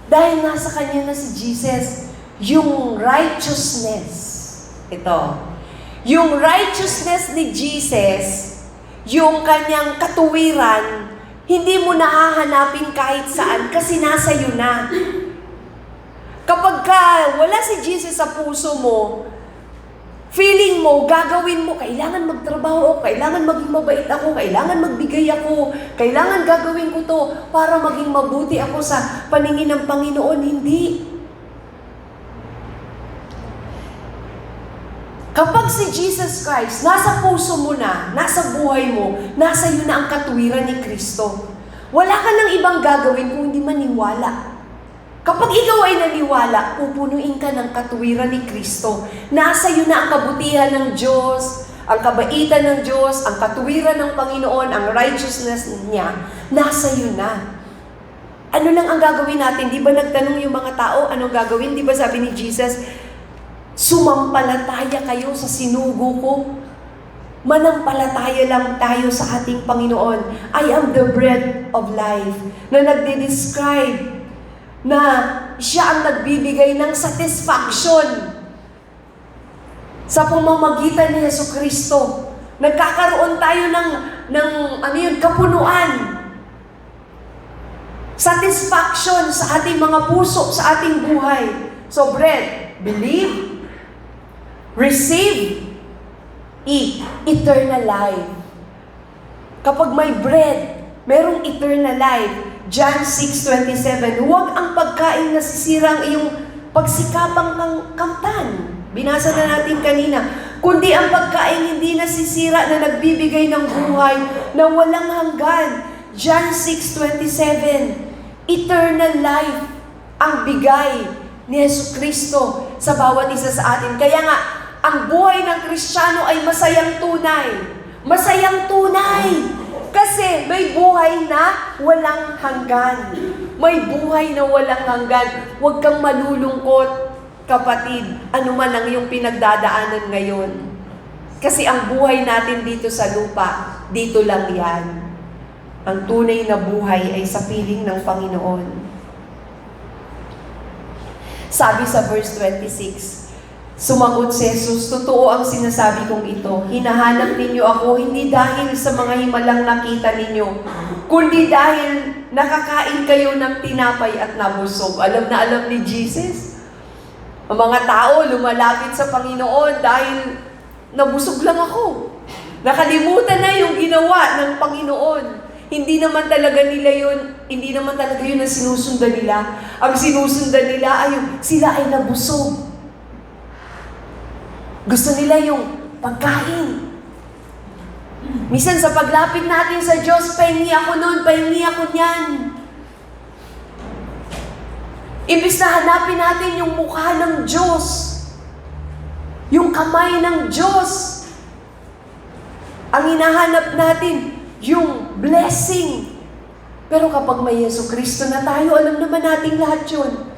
Dahil nasa kanya na si Jesus, yung righteousness, ito, yung righteousness ni Jesus, yung kanyang katuwiran, hindi mo nahahanapin kahit saan kasi nasa iyo na. Kapag wala si Jesus sa puso mo, feeling mo, gagawin mo, kailangan magtrabaho, kailangan maging mabait ako, kailangan magbigay ako, kailangan gagawin ko to para maging mabuti ako sa paningin ng Panginoon. Hindi. Kapag si Jesus Christ, nasa puso mo na, nasa buhay mo, nasa iyo na ang katuwiran ni Kristo, wala ka nang ibang gagawin kung hindi maniwala. Kapag ikaw ay naniwala, pupunuin ka ng katuwiran ni Kristo. Nasa iyo na ang kabutihan ng Diyos, ang kabaitan ng Diyos, ang katuwiran ng Panginoon, ang righteousness niya. Nasa iyo na. Ano lang ang gagawin natin? Di ba nagtanong yung mga tao, anong gagawin? Di ba sabi ni Jesus, sumampalataya kayo sa sinugo ko. Manampalataya lang tayo sa ating Panginoon. I am the bread of life na nagde-describe na siya ang nagbibigay ng satisfaction sa pamamagitan ni Jesucristo. Nagkakaroon tayo ng kapunuan. Satisfaction sa ating mga puso, sa ating buhay. So bread, believe, receive, eat, eternal life. Kapag may bread, merong eternal life. John 6:27, huwag ang pagkain nasisira ang iyong pagsikapang ng kamtan. Binasa na natin kanina. Kundi ang pagkain hindi nasisira na nagbibigay ng buhay na walang hanggan. John 6:27, eternal life ang bigay ni Jesucristo sa bawat isa sa atin. Kaya nga, ang buhay ng Kristiyano ay masayang tunay. Masayang tunay. Kasi may buhay na walang hanggan. May buhay na walang hanggan. Huwag kang malulungkot, kapatid, ano man ang iyong pinagdadaanan ngayon. Kasi ang buhay natin dito sa lupa, dito lang yan. Ang tunay na buhay ay sa piling ng Panginoon. Sabi sa verse 26, sumagot si Jesus, totoo ang sinasabi kong ito. Hinahanap ninyo ako hindi dahil sa mga himalang nakita ninyo, kundi dahil nakakain kayo ng tinapay at nabusog. Alam na alam ni Jesus. Ang mga tao lumalapit sa Panginoon dahil nabusog lang ako. Nakalimutan na yung ginawa ng Panginoon. Hindi naman talaga yun ang sinusundan nila. Ang sinusundan nila ay sila ay nabusog. Gusto nila yung pagkain. Minsan sa paglapit natin sa Diyos, pahingi ako noon, pahingi ako niyan. Imbis na hanapin natin yung mukha ng Diyos, yung kamay ng Diyos, ang hinahanap natin, yung blessing. Pero kapag may Jesucristo na tayo, alam naman natin lahat yun.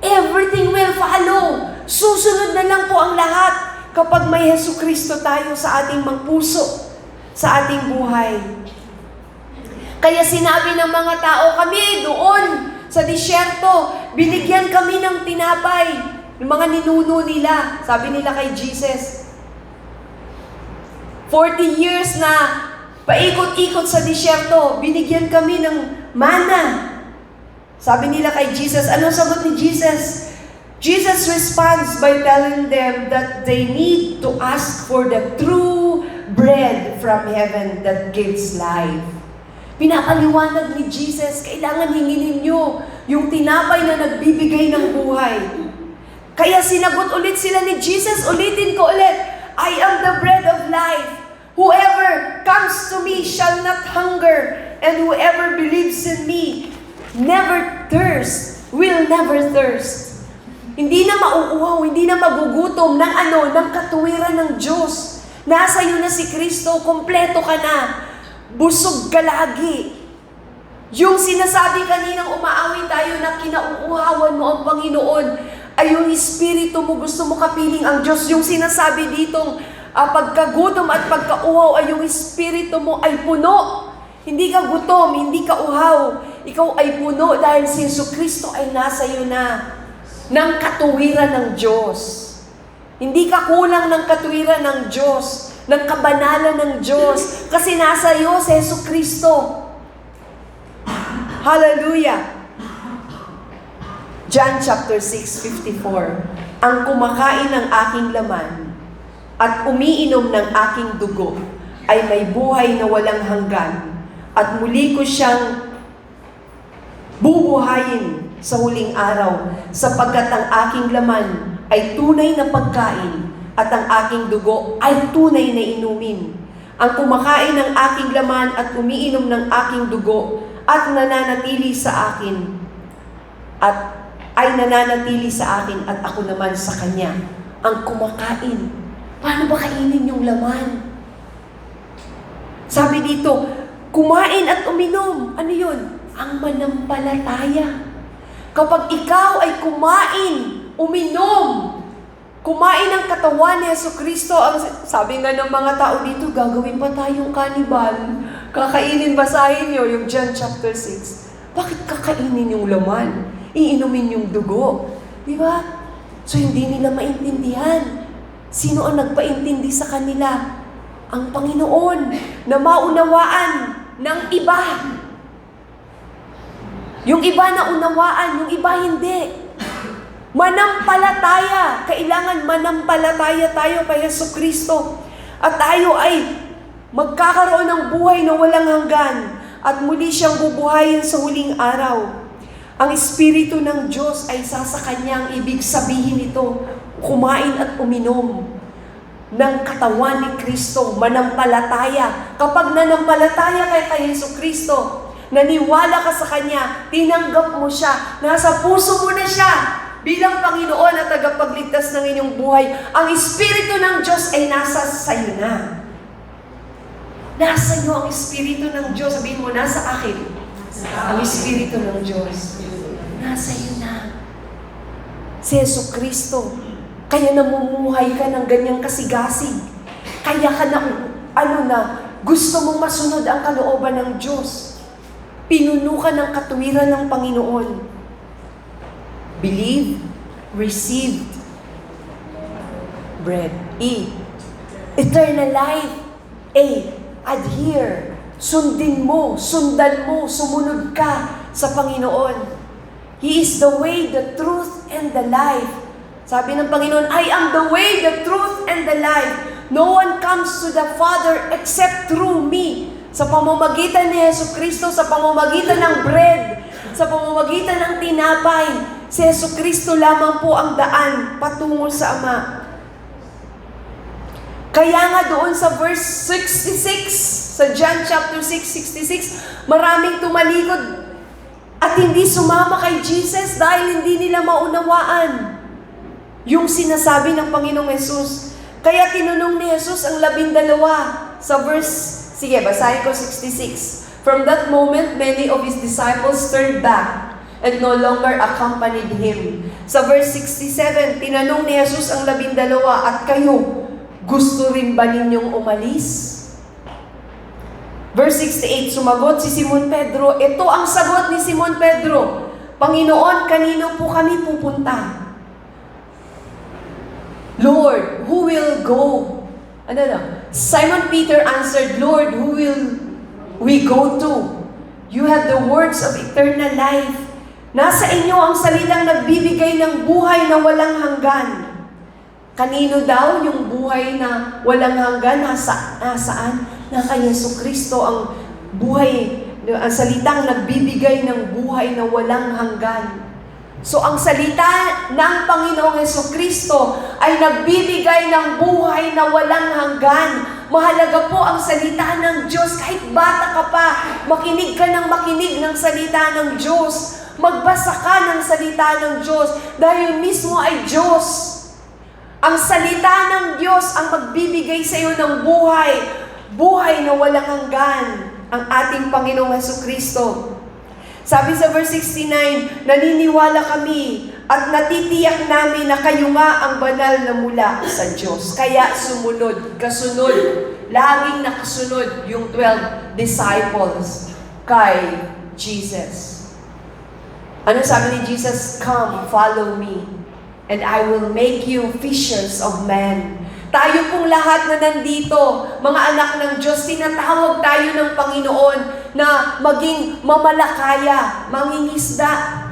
Everything will follow. Susunod na lang po ang lahat. Kapag may Jesucristo tayo sa ating mga puso, sa ating buhay. Kaya sinabi ng mga tao, kami doon sa disyerto, binigyan kami ng tinapay, ng mga ninuno nila. Sabi nila kay Jesus, 40 years na paikot-ikot sa disyerto, binigyan kami ng mana. Sabi nila kay Jesus, anong sagot ni Jesus? Jesus responds by telling them that they need to ask for the true bread from heaven that gives life. Pinapaliwanag ni Jesus, kailangan hinginin nyo yung tinapay na nagbibigay ng buhay. Kaya sinagot ulit sila ni Jesus, ulitin ko ulit, I am the bread of life. Whoever comes to me shall not hunger, and whoever believes in me will never thirst. Hindi na mauuhaw, hindi na magugutom ng katuwiran ng Diyos. Nasa iyo na si Kristo, kompleto ka na. Busog ka lagi. Yung sinasabi kaninang umaawi tayo na kinauuhawan mo ang Panginoon, ay yung Espiritu mo, gusto mo kapiling ang Diyos. Yung sinasabi ditong pagkagutom at pagkauhaw ay yung Espiritu mo ay puno. Hindi ka gutom, hindi ka uhaw. Ikaw ay puno dahil si Jesucristo ay nasa iyo na. Ng katuwiran ng Diyos. Hindi ka kulang ng katuwiran ng Diyos. ng kabanalan ng Diyos. Kasi nasa iyo si Jesucristo. Hallelujah! John chapter 6:54. Ang kumakain ng aking laman at umiinom ng aking dugo ay may buhay na walang hanggan, at muli ko siyang bubuhayin sa huling araw, sapagkat ang aking laman ay tunay na pagkain at ang aking dugo ay tunay na inumin. Ang kumakain ng aking laman at umiinom ng aking dugo at nananatili sa akin at ako naman sa kanya. Ang kumakain. Paano ba kainin yung laman? Sabi dito, kumain at uminom. Ano yun? Ang manampalataya. Kapag ikaw ay kumain, uminom, kumain ng katawan ni Jesucristo, ang sabi nga ng mga tao dito, gagawin pa tayong kanibal. Kakainin, basahin nyo yung John chapter 6. Bakit kakainin yung laman? Iinumin yung dugo. Di ba? So hindi nila maintindihan. Sino ang nagpaintindi sa kanila? Ang Panginoon, na maunawaan ng iba. Yung iba na unawaan, yung iba hindi. Manampalataya. Kailangan manampalataya tayo kay Jesucristo. At tayo ay magkakaroon ng buhay na walang hanggan. At muli siyang bubuhayin sa huling araw. Ang Espiritu ng Diyos ay sa Kanyang ibig sabihin ito, kumain at uminom ng katawan ni Kristo, manampalataya. Kapag nanampalataya kay Jesucristo, naniwala ka sa Kanya, tinanggap mo siya, nasa puso mo na siya, bilang Panginoon at tagapagligtas ng inyong buhay, ang Espiritu ng Diyos ay nasa sayo na. Nasa iyo ang Espiritu ng Diyos. Sabihin mo, nasa akin. Ang Espiritu ng Diyos. Nasa iyo na. Si Jesucristo. Kaya namumuhay ka ng ganyang kasigasig. Kaya ka na, gusto mong masunod ang kalooban ng Diyos. Pinuno ka ng katuwiran ng Panginoon. Believe, received, bread. E, eternal life. A, adhere. Sundin mo, sundan mo, sumunod ka sa Panginoon. He is the way, the truth, and the life. Sabi ng Panginoon, I am the way, the truth, and the life. No one comes to the Father except through me. Sa pamamagitan ni Jesucristo, sa pamamagitan ng bread, sa pamamagitan ng tinapay, si Jesucristo lamang po ang daan patungo sa Ama. Kaya nga doon sa verse 66, sa John chapter 6:66, maraming tumalikod at hindi sumama kay Jesus dahil hindi nila maunawaan yung sinasabi ng Panginoong Yesus. Kaya tinanong ni Jesus ang 12 sa verse, sige, basahin ko 66. From that moment, many of His disciples turned back and no longer accompanied Him. Sa verse 67, tinanong ni Jesus ang 12, at kayo, gusto rin ba ninyong umalis? Verse 68, sumagot si Simon Pedro. Ito ang sagot ni Simon Pedro. Panginoon, kanino po kami pupunta? Lord, who will go? Simon Peter answered, Lord, who will we go to? You have the words of eternal life. Nasa inyo ang salitang nagbibigay ng buhay na walang hanggan. Kanino daw yung buhay na walang hanggan? Nasaan? Na kay Jesucristo ang buhay, ang salitang nagbibigay ng buhay na walang hanggan. So ang salita ng Panginoong Jesucristo ay nagbibigay ng buhay na walang hanggan. Mahalaga po ang salita ng Diyos. Kahit bata ka pa, makinig ka ng makinig ng salita ng Diyos. Magbasa ka ng salita ng Diyos dahil mismo ay Diyos. Ang salita ng Diyos ang magbibigay sa iyo ng buhay. Buhay na walang hanggan. Ang ating Panginoong Jesucristo. Sabi sa verse 69, naniniwala kami at natitiyak namin na kayo nga ang banal na mula sa Diyos. Kaya sumunod, kasunod, laging nakasunod yung 12 disciples kay Jesus. Ano sabi ni Jesus? Come, follow me, and I will make you fishers of men. Tayo pong lahat na nandito, mga anak ng Diyos, tinatawag tayo ng Panginoon na maging mamalakaya, mangingisda.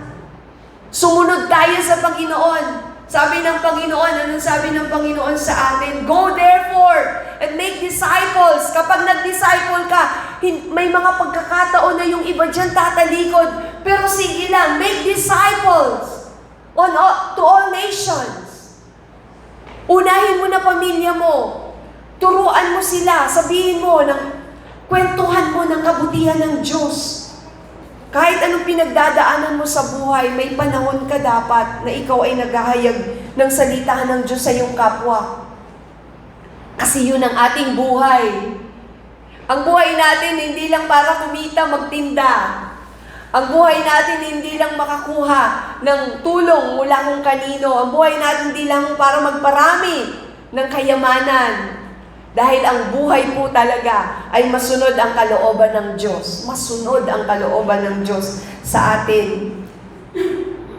Sumunod tayo sa Panginoon. Sabi ng Panginoon, anong sabi ng Panginoon sa atin? Go therefore and make disciples. Kapag nag-disciple ka, may mga pagkakataon na yung iba dyan tatalikod. Pero sige lang, make disciples to all nations. Unahin mo na pamilya mo. Turuan mo sila. Sabihin mo, kwentuhan mo ng kabutihan ng Diyos. Kahit anong pinagdadaanan mo sa buhay, may panahon ka dapat na ikaw ay naghahayag ng salita ng Diyos sa iyong kapwa. Kasi yun ang ating buhay. Ang buhay natin hindi lang para kumita, magtinda. Ang buhay natin hindi lang makakuha ng tulong mula kung kanino. Ang buhay natin hindi lang para magparami ng kayamanan. Dahil ang buhay po talaga ay masunod ang kalooban ng Diyos. Masunod ang kalooban ng Diyos sa atin.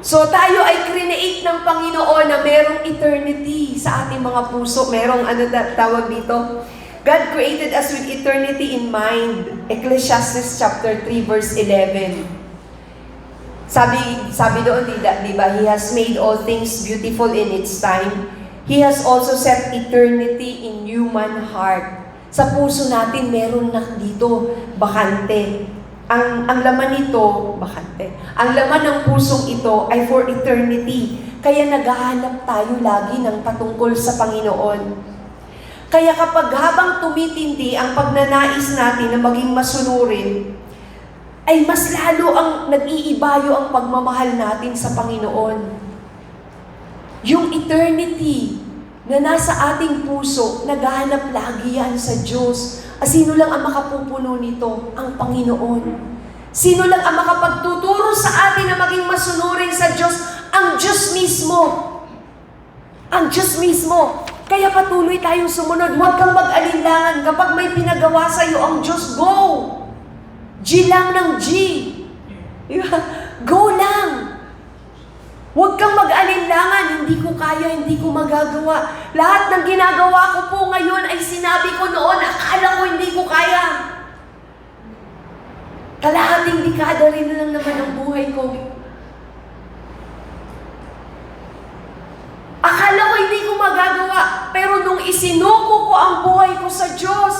So tayo ay create ng Panginoon na merong eternity sa ating mga puso. Merong tawag dito? God created us with eternity in mind. Ecclesiastes chapter 3 verse 11. Sabi doon, di ba? He has made all things beautiful in its time. He has also set eternity in human heart. Sa puso natin, meron na dito, bakante. Ang laman nito, bakante. Ang laman ng pusong ito ay for eternity. Kaya naghahanap tayo lagi ng patungkol sa Panginoon. Kaya kapag habang tumitindi ang pagnanais natin na maging masunurin, ay mas lalo ang nag-iibayo ang pagmamahal natin sa Panginoon. Yung eternity na nasa ating puso, naghahanap lagi yan sa Diyos. Sino lang ang makapupuno nito? Ang Panginoon. Sino lang ang makapagtuturo sa atin na maging masunurin sa Diyos? Ang Diyos mismo. Ang Diyos mismo. Kaya patuloy tayong sumunod. Huwag kang mag-alinlangan. Kapag may pinagawa sa iyo ang Diyos, go! G lang ng G. Go lang. Huwag kang mag-alinlangan, hindi ko kaya, hindi ko magagawa. Lahat ng ginagawa ko po ngayon ay sinabi ko noon, akala ko hindi ko kaya. Kalahating dekada rin lang naman ang buhay ko. Akala ko hindi ko magagawa, pero nung isinuko ko ang buhay ko sa Diyos,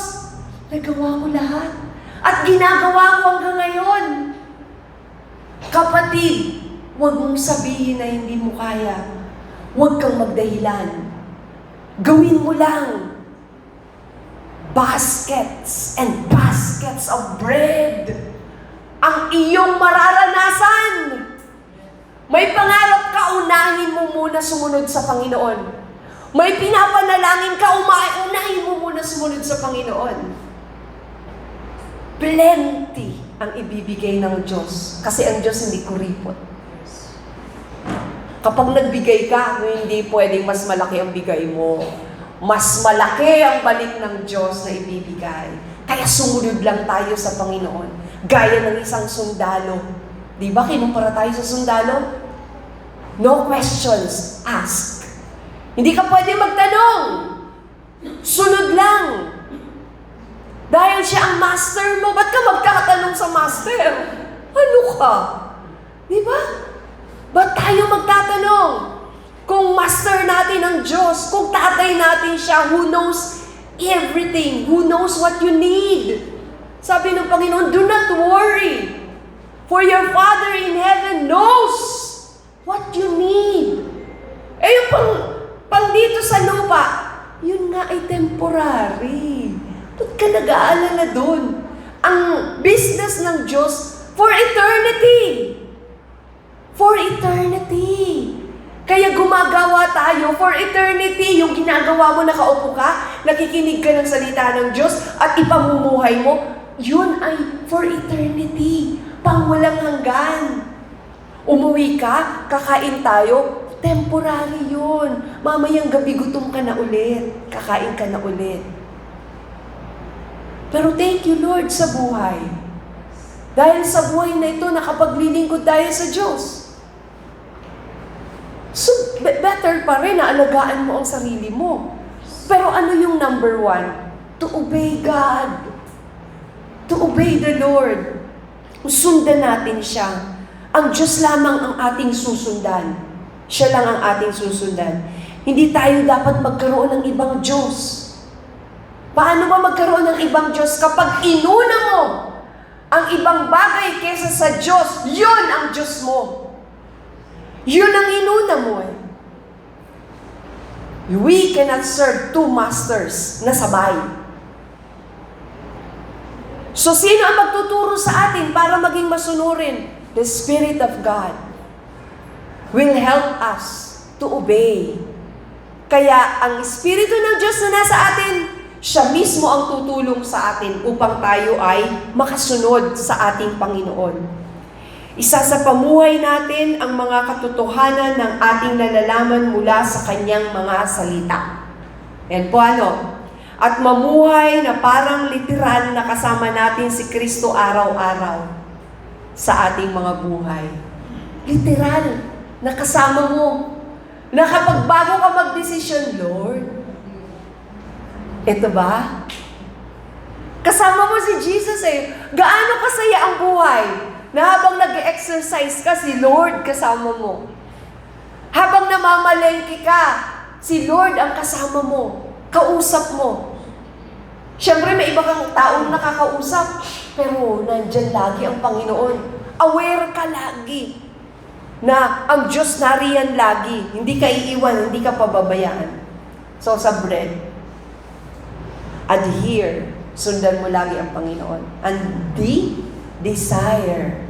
nagawa ko lahat. At ginagawa ko hanggang ngayon. Kapatid, huwag mong sabihin na hindi mo kaya. Huwag kang magdahilan. Gawin mo lang. Baskets and baskets of bread ang iyong mararanasan. May pangarap ka, unahin mo muna sumunod sa Panginoon. May pinapanalangin ka, unahin mo muna sumunod sa Panginoon. Plenty ang ibibigay ng Diyos. Kasi ang Diyos hindi kuripot. Kapag nagbigay ka, hindi pwedeng mas malaki ang bigay mo. Mas malaki ang balik ng Diyos na ibibigay. Kaya sumunod lang tayo sa Panginoon. Gaya ng isang sundalo. Di ba kinumpara tayo sa sundalo? No questions asked. Hindi ka pwede magtanong. Sunod lang. Dahil siya ang master mo, ba't ka magtatanong sa master? Ano ka? Di ba? Ba't tayo magtatanong? Kung master natin ang Diyos, kung tatay natin siya, who knows everything, who knows what you need. Sabi ng Panginoon, do not worry, for your Father in heaven knows what you need. Eh yung pang dito sa lupa, yun nga ay temporary. Ba't ka nag-aalala doon? Ang business ng Diyos for eternity. For eternity. Kaya gumagawa tayo for eternity. Yung ginagawa mo, nakaupo ka, nakikinig ka ng salita ng Diyos, at ipamumuhay mo, yun ay for eternity. Pang walang hanggan. Umuwi ka, kakain tayo, temporary yun. Mamayang gabi gutom ka na ulit. Kakain ka na ulit. Pero thank you, Lord, sa buhay. Dahil sa buhay na ito, nakapaglilingkod tayo sa Diyos. So, better pa rin na alagaan mo ang sarili mo. Pero ano yung number one? To obey God. To obey the Lord. Sundan natin siya. Ang Diyos lamang ang ating susundan. Siya lang ang ating susundan. Hindi tayo dapat magkaroon ng ibang Diyos. Paano ba magkaroon ng ibang Diyos? Kapag inuna mo ang ibang bagay kesa sa Diyos, yun ang Diyos mo. Yun ang inuna mo eh. We cannot serve two masters na sabay. So, sino ang magtuturo sa atin para maging masunurin? The Spirit of God will help us to obey. Kaya, ang Espiritu ng Diyos na nasa atin, siya mismo ang tutulong sa atin upang tayo ay makasunod sa ating Panginoon. Isa sa pamuhay natin ang mga katotohanan ng ating nalalaman mula sa Kanyang mga salita. Yan po ano. At mamuhay na parang literal na kasama natin si Kristo araw-araw sa ating mga buhay. Literal na kasama mo. Na kapag bago ka magdesisyon, Lord, ito ba? Kasama mo si Jesus eh. Gaano kasaya ang buhay na habang nag-exercise ka, si Lord kasama mo. Habang namamalengke ka, si Lord ang kasama mo. Kausap mo. Siyempre may iba kang taong nakakausap, pero nandyan lagi ang Panginoon. Aware ka lagi na ang Diyos nariyan lagi. Hindi ka iiwan, hindi ka pababayaan. So sa bread, adhere, sundan mo lagi ang Panginoon. And the desire.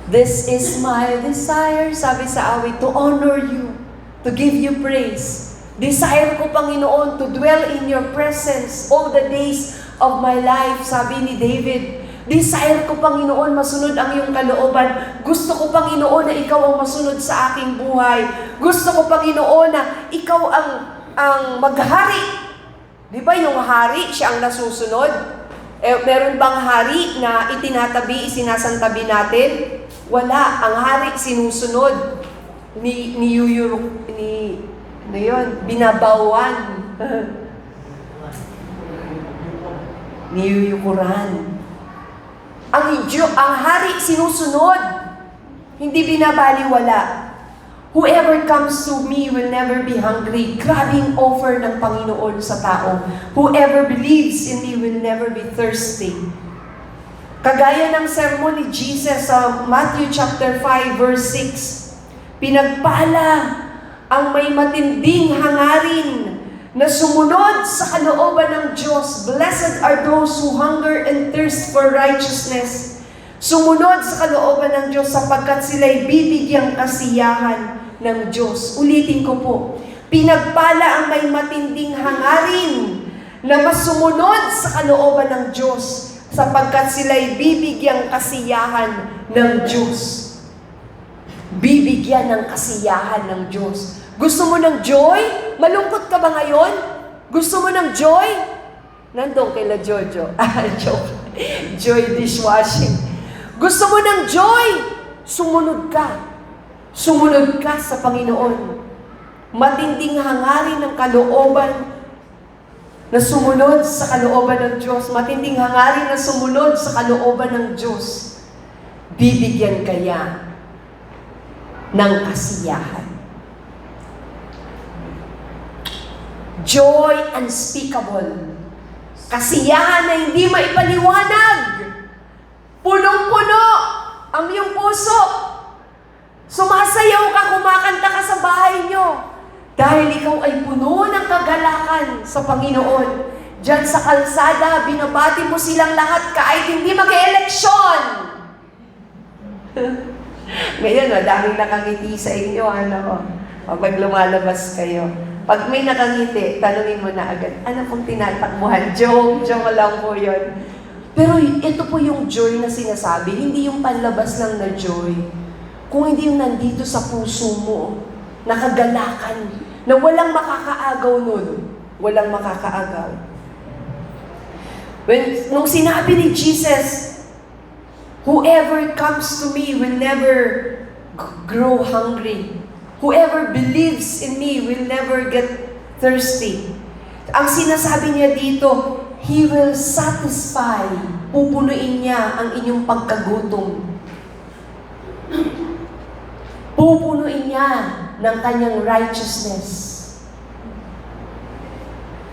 This is my desire, sabi sa awit, to honor you, to give you praise. Desire ko, Panginoon, to dwell in your presence all the days of my life, sabi ni David. Desire ko, Panginoon, masunod ang iyong kalooban. Gusto ko, Panginoon, na ikaw ang masunod sa aking buhay. Gusto ko, Panginoon, na ikaw ang maghari. Di ba yung hari, siya ang nasusunod? Meron bang hari na itinatabi, isinasantabi natin? Wala. Ang hari sinusunod. Binabawan. Niyuyukuran. Ang hari sinusunod. Hindi binabaliwala. Whoever comes to me will never be hungry. Grabing offer ng Panginoon sa tao. Whoever believes in me will never be thirsty. Kagaya ng sermon ni Jesus sa Matthew chapter 5 verse 6. Pinagpala ang may matinding hangarin na sumunod sa kalooban ng Diyos. Blessed are those who hunger and thirst for righteousness. Sumunod sa kalooban ng Diyos sapagkat sila'y bibigyang kasiyahan ng Diyos. Ulitin ko po, pinagpala ang may matinding hangarin na masumunod sa kalooban ng Diyos sapagkat sila'y bibigyang kasiyahan ng Diyos. Bibigyan ng kasiyahan ng Diyos. Gusto mo ng joy? Malungkot ka ba ngayon? Gusto mo ng joy? Nandun kay La Jojo. Joke. Joy dishwashing. Gusto mo ng joy? Sumunod ka. Sumunod ka sa Panginoon. Matinding hangarin ng kalooban na sumunod sa kalooban ng Diyos. Matinding hangarin na sumunod sa kalooban ng Diyos. Bibigyan kaya ng kasiyahan. Joy unspeakable. Kasiyahan na hindi maipaliwanag. Punong-puno ang iyong puso. Sumasayaw ka, kumakanta ka sa bahay nyo. Dahil ikaw ay puno ng kagalakan sa Panginoon. Diyan sa kalsada, binabati mo silang lahat kahit hindi mag-eleksyon. Ngayon, daming nakangiti sa inyo, pag lumalabas kayo. Pag may nakangiti, tanungin mo na agad, ano pong tinatakbuhan? Joke lang po yun. Pero ito po yung joy na sinasabi, hindi yung panlabas lang na joy. Kung hindi yung nandito sa puso mo, nakagalakan, na walang makakaagaw nun. Walang makakaagaw. Nung sinabi ni Jesus, whoever comes to me will never grow hungry. Whoever believes in me will never get thirsty. Ang sinasabi niya dito, He will satisfy. Pupunuin niya ang inyong pagkagutom. Pupunuin niya ng kanyang righteousness.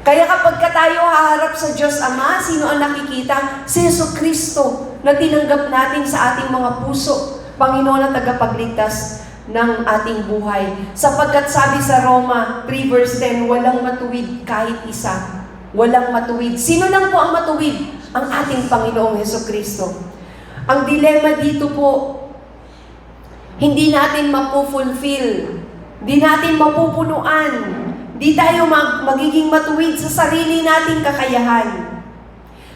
Kaya kapag tayo haharap sa Diyos Ama, sino ang nakikita? Si Jesucristo na tinanggap natin sa ating mga puso. Panginoon na tagapagligtas ng ating buhay. Sapagkat sabi sa Roma 3 verse 10, walang matuwid kahit isa. Walang matuwid. Sino lang po ang matuwid? Ang ating Panginoong Jesucristo. Ang dilema dito po, hindi natin mapufulfill. Hindi natin mapupunuan. Hindi tayo magiging matuwid sa sarili nating kakayahan.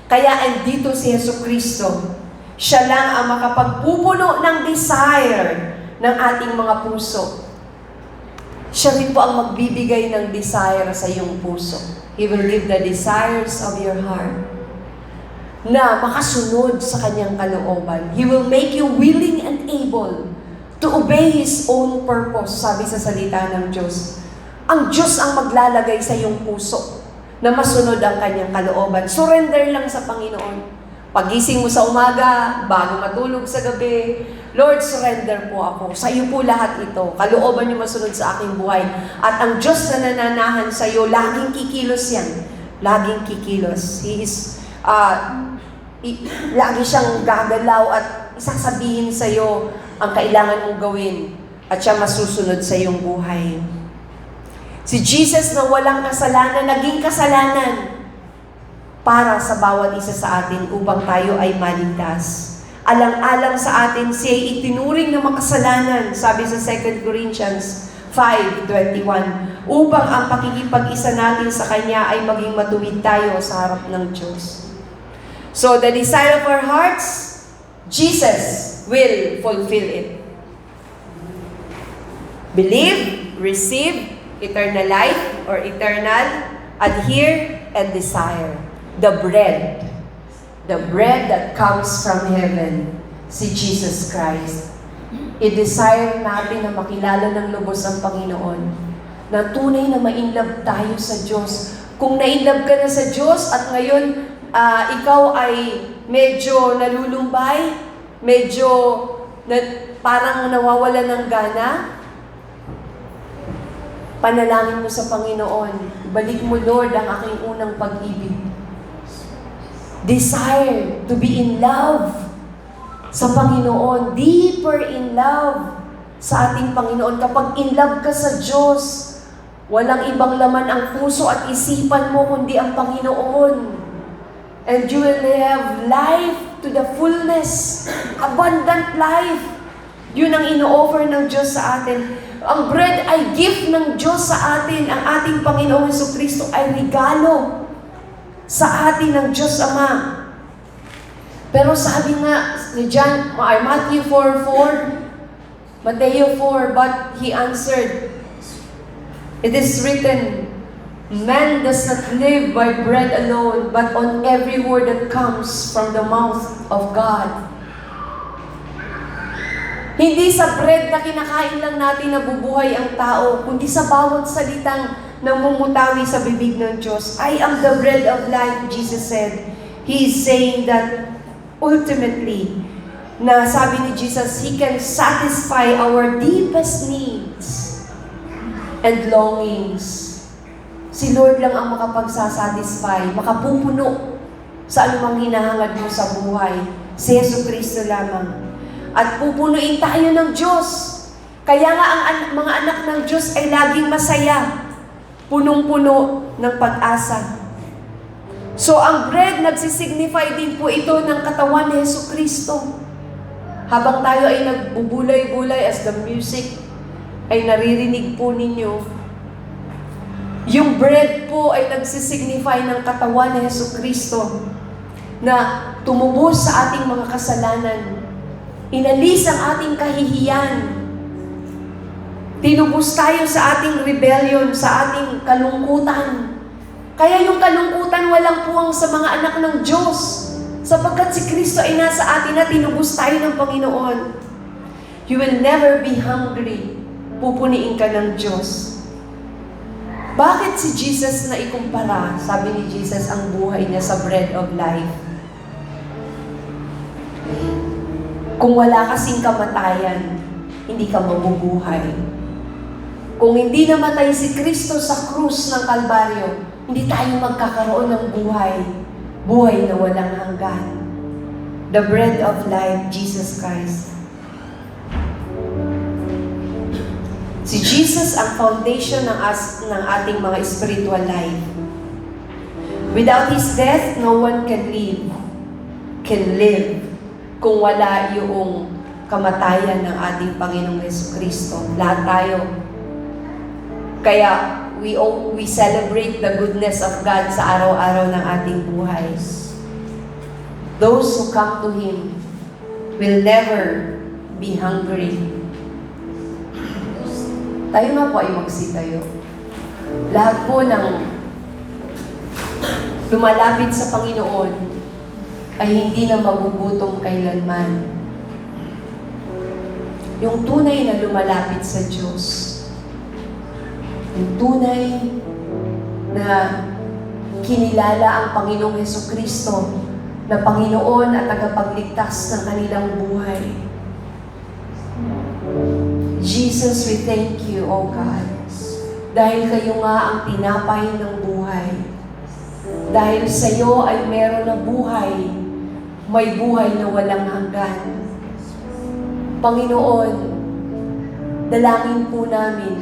Kaya andito si Jesucristo. Siya lang ang makapagpupuno ng desire ng ating mga puso. Siya rin po ang magbibigay ng desire sa iyong puso. He will give the desires of your heart na makasunod sa kanyang kalooban. He will make you willing and able to obey His own purpose, sabi sa salita ng Diyos. Ang Diyos ang maglalagay sa iyong puso na masunod ang kanyang kalooban. Surrender lang sa Panginoon. Pagising mo sa umaga, bago matulog sa gabi, Lord, surrender po ako. Sa iyo po lahat ito. Kalooban niyo masunod sa aking buhay. At ang Diyos na nananahan sa iyo, laging kikilos yan. Laging kikilos. He is, lagi siyang gagalaw at isasabihin sa iyo ang kailangan mong gawin. At siya masusunod sa iyong buhay. Si Jesus na walang kasalanan, naging kasalanan para sa bawat isa sa atin upang tayo ay maligtas. Alang-alang sa atin, siya itinuring na makasalanan, sabi sa 2 Corinthians 5:21, upang ang pakikipag-isa natin sa Kanya ay maging matuwid tayo sa harap ng Diyos. So, the desire of our hearts, Jesus will fulfill it. Believe, receive, eternal life or eternal, adhere, and desire. The bread that comes from heaven, si Jesus Christ. I-desire natin na makilala ng lubos ang Panginoon, na tunay na ma-inlove tayo sa Diyos. Kung na-inlove ka na sa Diyos at ngayon ikaw ay medyo nalulumbay, medyo parang nawawala ng gana, panalangin mo sa Panginoon. Balik mo, Lord, ang aking unang pag-ibig. Desire to be in love sa Panginoon. Deeper in love sa ating Panginoon. Kapag in love ka sa Diyos, walang ibang laman ang puso at isipan mo kundi ang Panginoon. And you will have life to the fullness. Abundant life. Yun ang ino-offer ng Diyos sa atin. Ang bread ay gift ng Diyos sa atin. Ang ating Panginoong Jesucristo ay regalo sa atin ng Diyos Ama. Pero sabi nga ni Matthew 4:4, Mateo 4, but he answered, it is written, man does not live by bread alone, but on every word that comes from the mouth of God. Hindi sa bread na kinakain lang natin nabubuhay ang tao, kundi sa bawat salitang namumutawi sa bibig ng Diyos. I am the bread of life, Jesus said. He is saying that ultimately, na sabi ni Jesus, He can satisfy our deepest needs and longings. Si Lord lang ang makapagsasatisfy, makapupuno sa anumang hinahangad mo sa buhay. Si Jesucristo lamang. At pupunuin tayo ng Diyos. Kaya nga ang mga anak ng Diyos ay laging masaya. Punong-puno ng pag-asa. So ang bread, nagsisignify din po ito ng katawan ni Jesucristo. Habang tayo ay nagbubulay-bulay as the music ay naririnig po ninyo, yung bread po ay nagsisignify ng katawan ni Jesucristo na tumubos sa ating mga kasalanan. Inalis ang ating kahihiyan. Tinubos tayo sa ating rebellion, sa ating kalungkutan. Kaya yung kalungkutan walang puwang sa mga anak ng Diyos. Sapagkat si Kristo ay nasa atin na tinubos tayo ng Panginoon. You will never be hungry. Pupuniin ka ng Diyos. Bakit si Jesus na ikumpara? Sabi ni Jesus, ang buhay niya sa bread of life. Kung wala kasing kamatayan, hindi ka mabubuhay. Kung hindi namatay si Kristo sa krus ng Kalbaryo, hindi tayo magkakaroon ng buhay. Buhay na walang hanggan. The bread of life, Jesus Christ. Si Jesus ang foundation ng ating mga spiritual life. Without His death, no one can live kung wala yung kamatayan ng ating Panginoong Jesucristo. Lahat tayo. Kaya we celebrate the goodness of God sa araw-araw ng ating buhay. Those who come to Him will never be hungry. Tayo nga po ay magsitayo. Lahat po ng lumalapit sa Panginoon ay hindi na magugutom kailanman. Yung tunay na lumalapit sa Diyos, yung tunay na kinilala ang Panginoong Jesucristo na Panginoon at tagapagligtas ng kanilang buhay. Jesus, we thank you, O God, dahil kayo nga ang tinapay ng buhay. Dahil sa iyo ay meron na buhay, may buhay na walang hanggan. Panginoon, dalangin po namin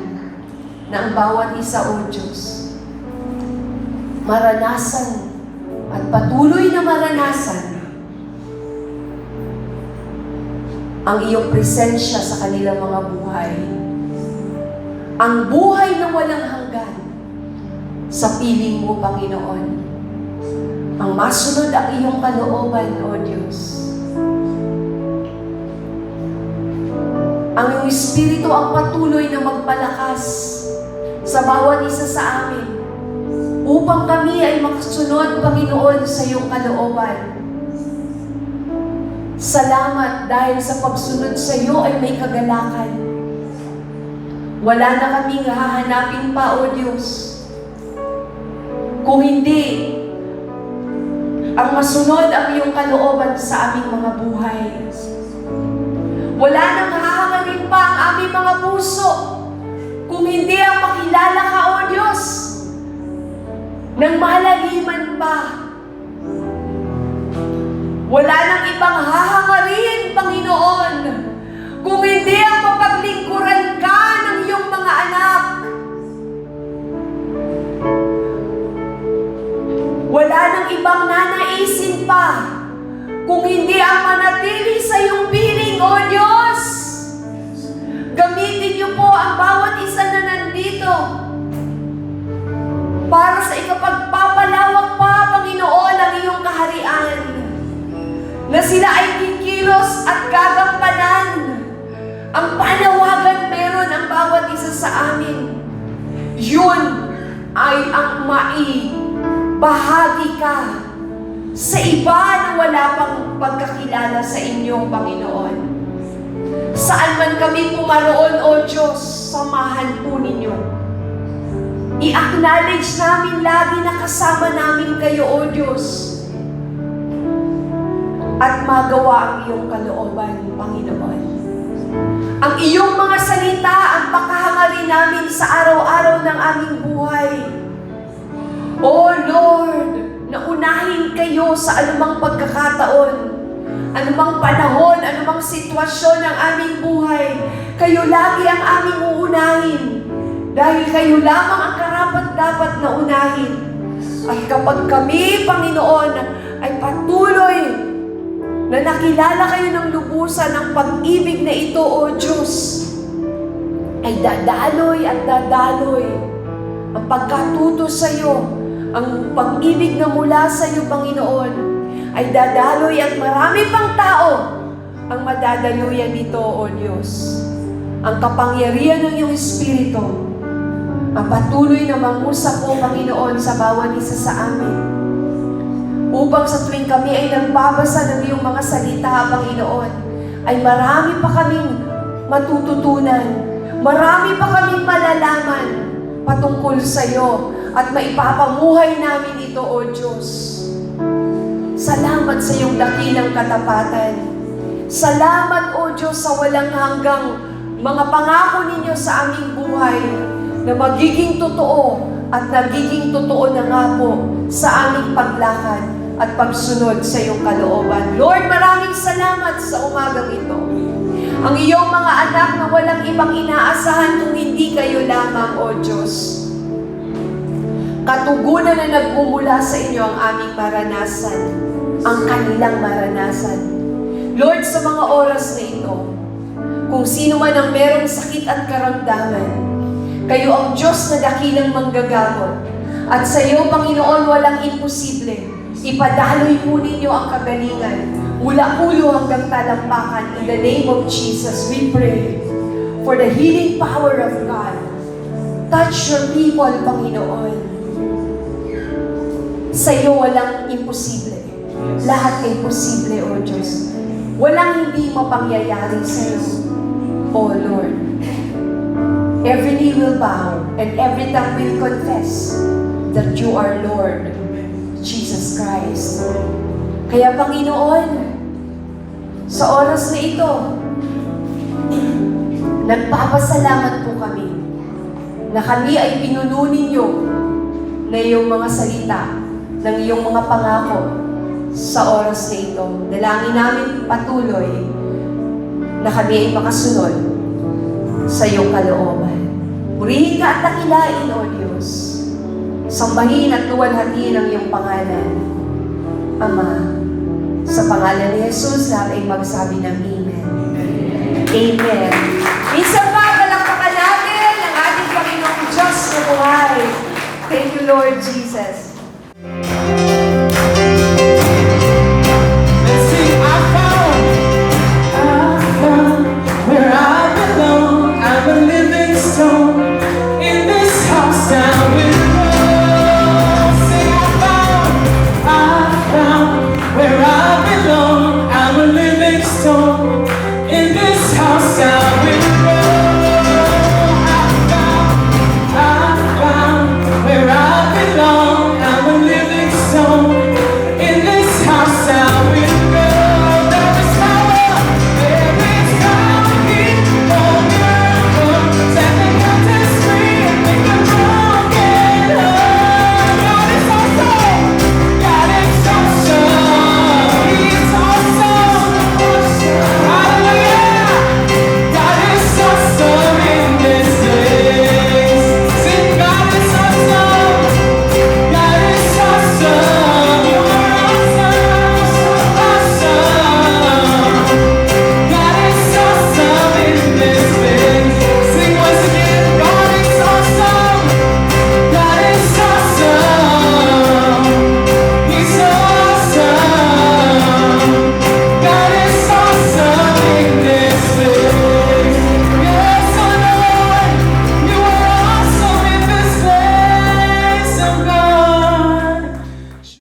na ang bawat isa, O Diyos, maranasan at patuloy na maranasan ang iyong presensya sa kanilang mga buhay. Ang buhay na walang hanggan sa piling mo, Panginoon. Ang masunod ang iyong kalooban, O Diyos. Ang iyong Espiritu ang patuloy na magpalakas sa bawat isa sa amin upang kami ay makasunod, Panginoon, sa iyong kalooban. Salamat dahil sa pagsunod sa iyo ay may kagalakan. Wala na kaming hahanapin pa, O Diyos. Kung hindi, ang masunod ang iyong kalooban sa aming mga buhay. Wala nang hahangarin pa ang aming mga puso kung hindi ang makilala ka, O Diyos, nang malaliman pa. Wala nang ibang hahangarin, Panginoon, kung hindi ang mapaglingkuran ka ng iyong mga anak. Wala nang ibang nanaisin pa, kung hindi ang manatili sa iyong piling, O Diyos. Gamitin niyo po ang bawat isa na nandito para sa ikapagpapalawak pa, Panginoon, ang iyong kaharian. Na sila ay kikilos at gagampanan. Ang panawagan meron ang bawat isa sa amin. Yun ay ang maibahagi ka sa iba na wala pang pagkakilala sa inyo, Panginoon. Saan man kami pumaroon, O Diyos, samahan po ninyo. I-acknowledge namin lagi na kasama namin kayo, O Diyos. At magawa ang iyong kalooban, Panginoon. Ang iyong mga salita ang pakahangarin namin sa araw-araw ng aming buhay. O Lord, naunahin kayo sa anumang pagkakataon, anumang panahon, anumang sitwasyon ng aming buhay. Kayo lagi ang aming uunahin. Dahil kayo lamang ang karapat-dapat na unahin. At kapag kami, Panginoon, ay patuloy na nakilala kayo ng lubusan ng pag-ibig na ito, O Diyos, ay dadaloy at dadaloy ang pagkatuto sa iyo, ang pag-ibig na mula sa iyo, Panginoon, ay dadaloy at marami pang tao ang madadaluyan nito, O Diyos. Ang kapangyarihan ng iyong Espiritu ang patuloy na mangusap, O Panginoon, sa bawat isa sa amin. Upang sa tuwing kami ay nagbabasa ng iyong mga salita, Panginoon, ay marami pa kaming matututunan, marami pa kaming malalaman patungkol sa iyo at maipapamuhay namin ito, O Diyos. Salamat sa iyong dakilang katapatan. Salamat, O Diyos, sa walang hanggang mga pangako ninyo sa aming buhay na magiging totoo at nagiging totoo na nga po sa aming paglakad at pagsunod sa iyong kalooban. Lord, maraming salamat sa umagang ito. Ang iyong mga anak na walang ibang inaasahan kung hindi kayo lamang, O Diyos. Katugunan na nagmumula sa inyo ang aming maranasan, ang kanilang maranasan. Lord, sa mga oras na ito, kung sino man ang merong sakit at karamdaman, kayo ang Diyos na dakilang manggagamot. At sa iyo, Panginoon, walang imposible. Ipadaloy po ninyo ang kagalingan mula ulo hanggang talampakan. In the name of Jesus, we pray for the healing power of God. Touch your people, Panginoon. Sa iyo, walang imposible. Lahat ay posible, O Diyos. Walang hindi mapangyayari sa iyo, O Lord. Every knee will bow and every tongue will confess that you are Lord, Jesus Christ. Kaya, Panginoon, sa oras na ito, nagpapasalamat po kami na kami ay pinuno ninyo na iyong mga salita, ng iyong mga pangako sa oras na ito. Dalangin namin patuloy na kami ay makasunod sa iyong kalooban. Purihin ka at dakilain, O Diyos. Sambahin at luwalhatiin ang iyong pangalan. Ama, sa pangalan ni Jesus, lahat ay magsabi ng Amen. Amen. Minsan pa, palakpakan natin ang ating Panginoong Diyos na buhay. Thank you, Lord Jesus.